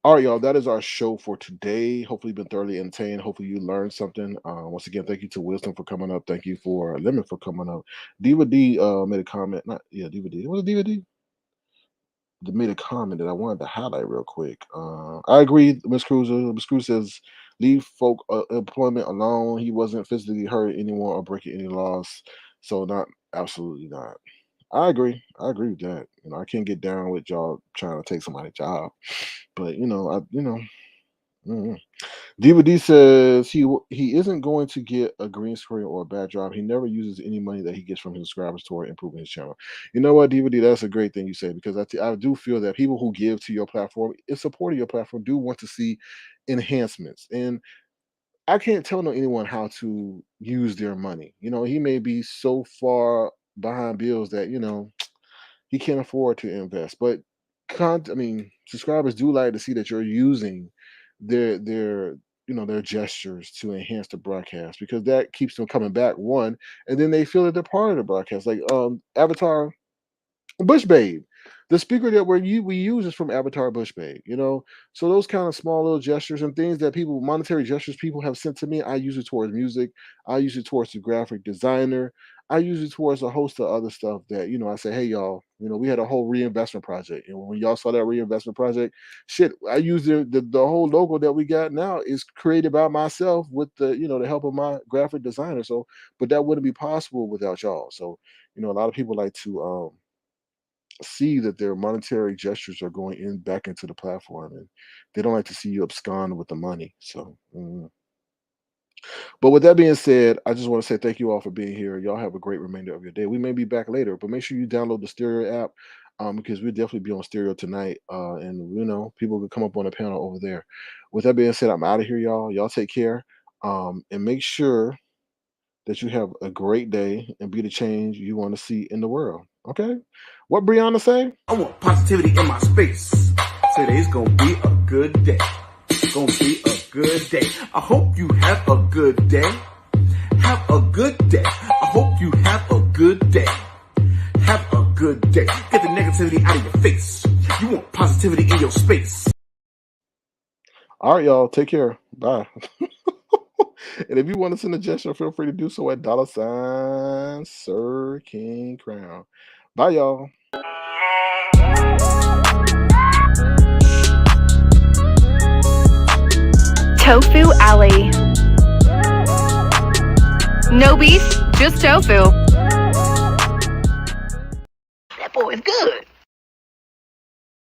All right, y'all. That is our show for today. Hopefully, you've been thoroughly entertained. Hopefully, you learned something. Once again, thank you to Wisdom for coming up. Thank you for Lemon for coming up. Diva D made a comment. Diva D. What was Diva D? Made a comment that I wanted to highlight real quick. I agree, Miss Cruiser. Miss Cruiser says, leave folk employment alone. He wasn't physically hurt anyone or breaking any laws. So absolutely not. I agree. I agree with that. I can't get down with y'all trying to take somebody's job. But Diva D says he isn't going to get a green screen or a bad job. He never uses any money that he gets from his subscribers toward improving his channel. You know what, Diva D, that's a great thing you say, because I do feel that people who give to your platform, in support of your platform, do want to see enhancements. And I can't tell anyone how to use their money. He may be so far behind bills that he can't afford to invest. But subscribers do like to see that you're using their gestures to enhance the broadcast, because that keeps them coming back, one, and then they feel that they're part of the broadcast. Like Avatar Bush Babe, the speaker that we use is from Avatar Bush Babe, so those kind of small little gestures and things that monetary gestures people have sent to me, I use it towards music, I use it towards the graphic designer, I use it towards a host of other stuff that I say, hey y'all, we had a whole reinvestment project, and when y'all saw that reinvestment project, shit, I use the whole logo that we got now is created by myself with the the help of my graphic designer. So, but that wouldn't be possible without y'all. So, a lot of people like to see that their monetary gestures are going back into the platform, and they don't like to see you abscond with the money. So but with that being said, I just want to say thank you all for being here. Y'all have a great remainder of your day. We may be back later, but make sure you download the Stereo app, because we'll definitely be on Stereo tonight, and people can come up on the panel over there. With that being said, I'm out of here, y'all. Y'all take care, and make sure that you have a great day and be the change you want to see in the world. Okay? What Brianna say? I want positivity in my space. Today's gonna be a good day. Gonna be a good day. I hope you have a good day. Have a good day. I hope you have a good day. Have a good day. Get the negativity out of your face. You want positivity in your space. All right, y'all. Take care. Bye. And if you want to send a gesture, feel free to do so at $Sir King Crown. Bye, y'all. Tofu Alley. No beef, just tofu.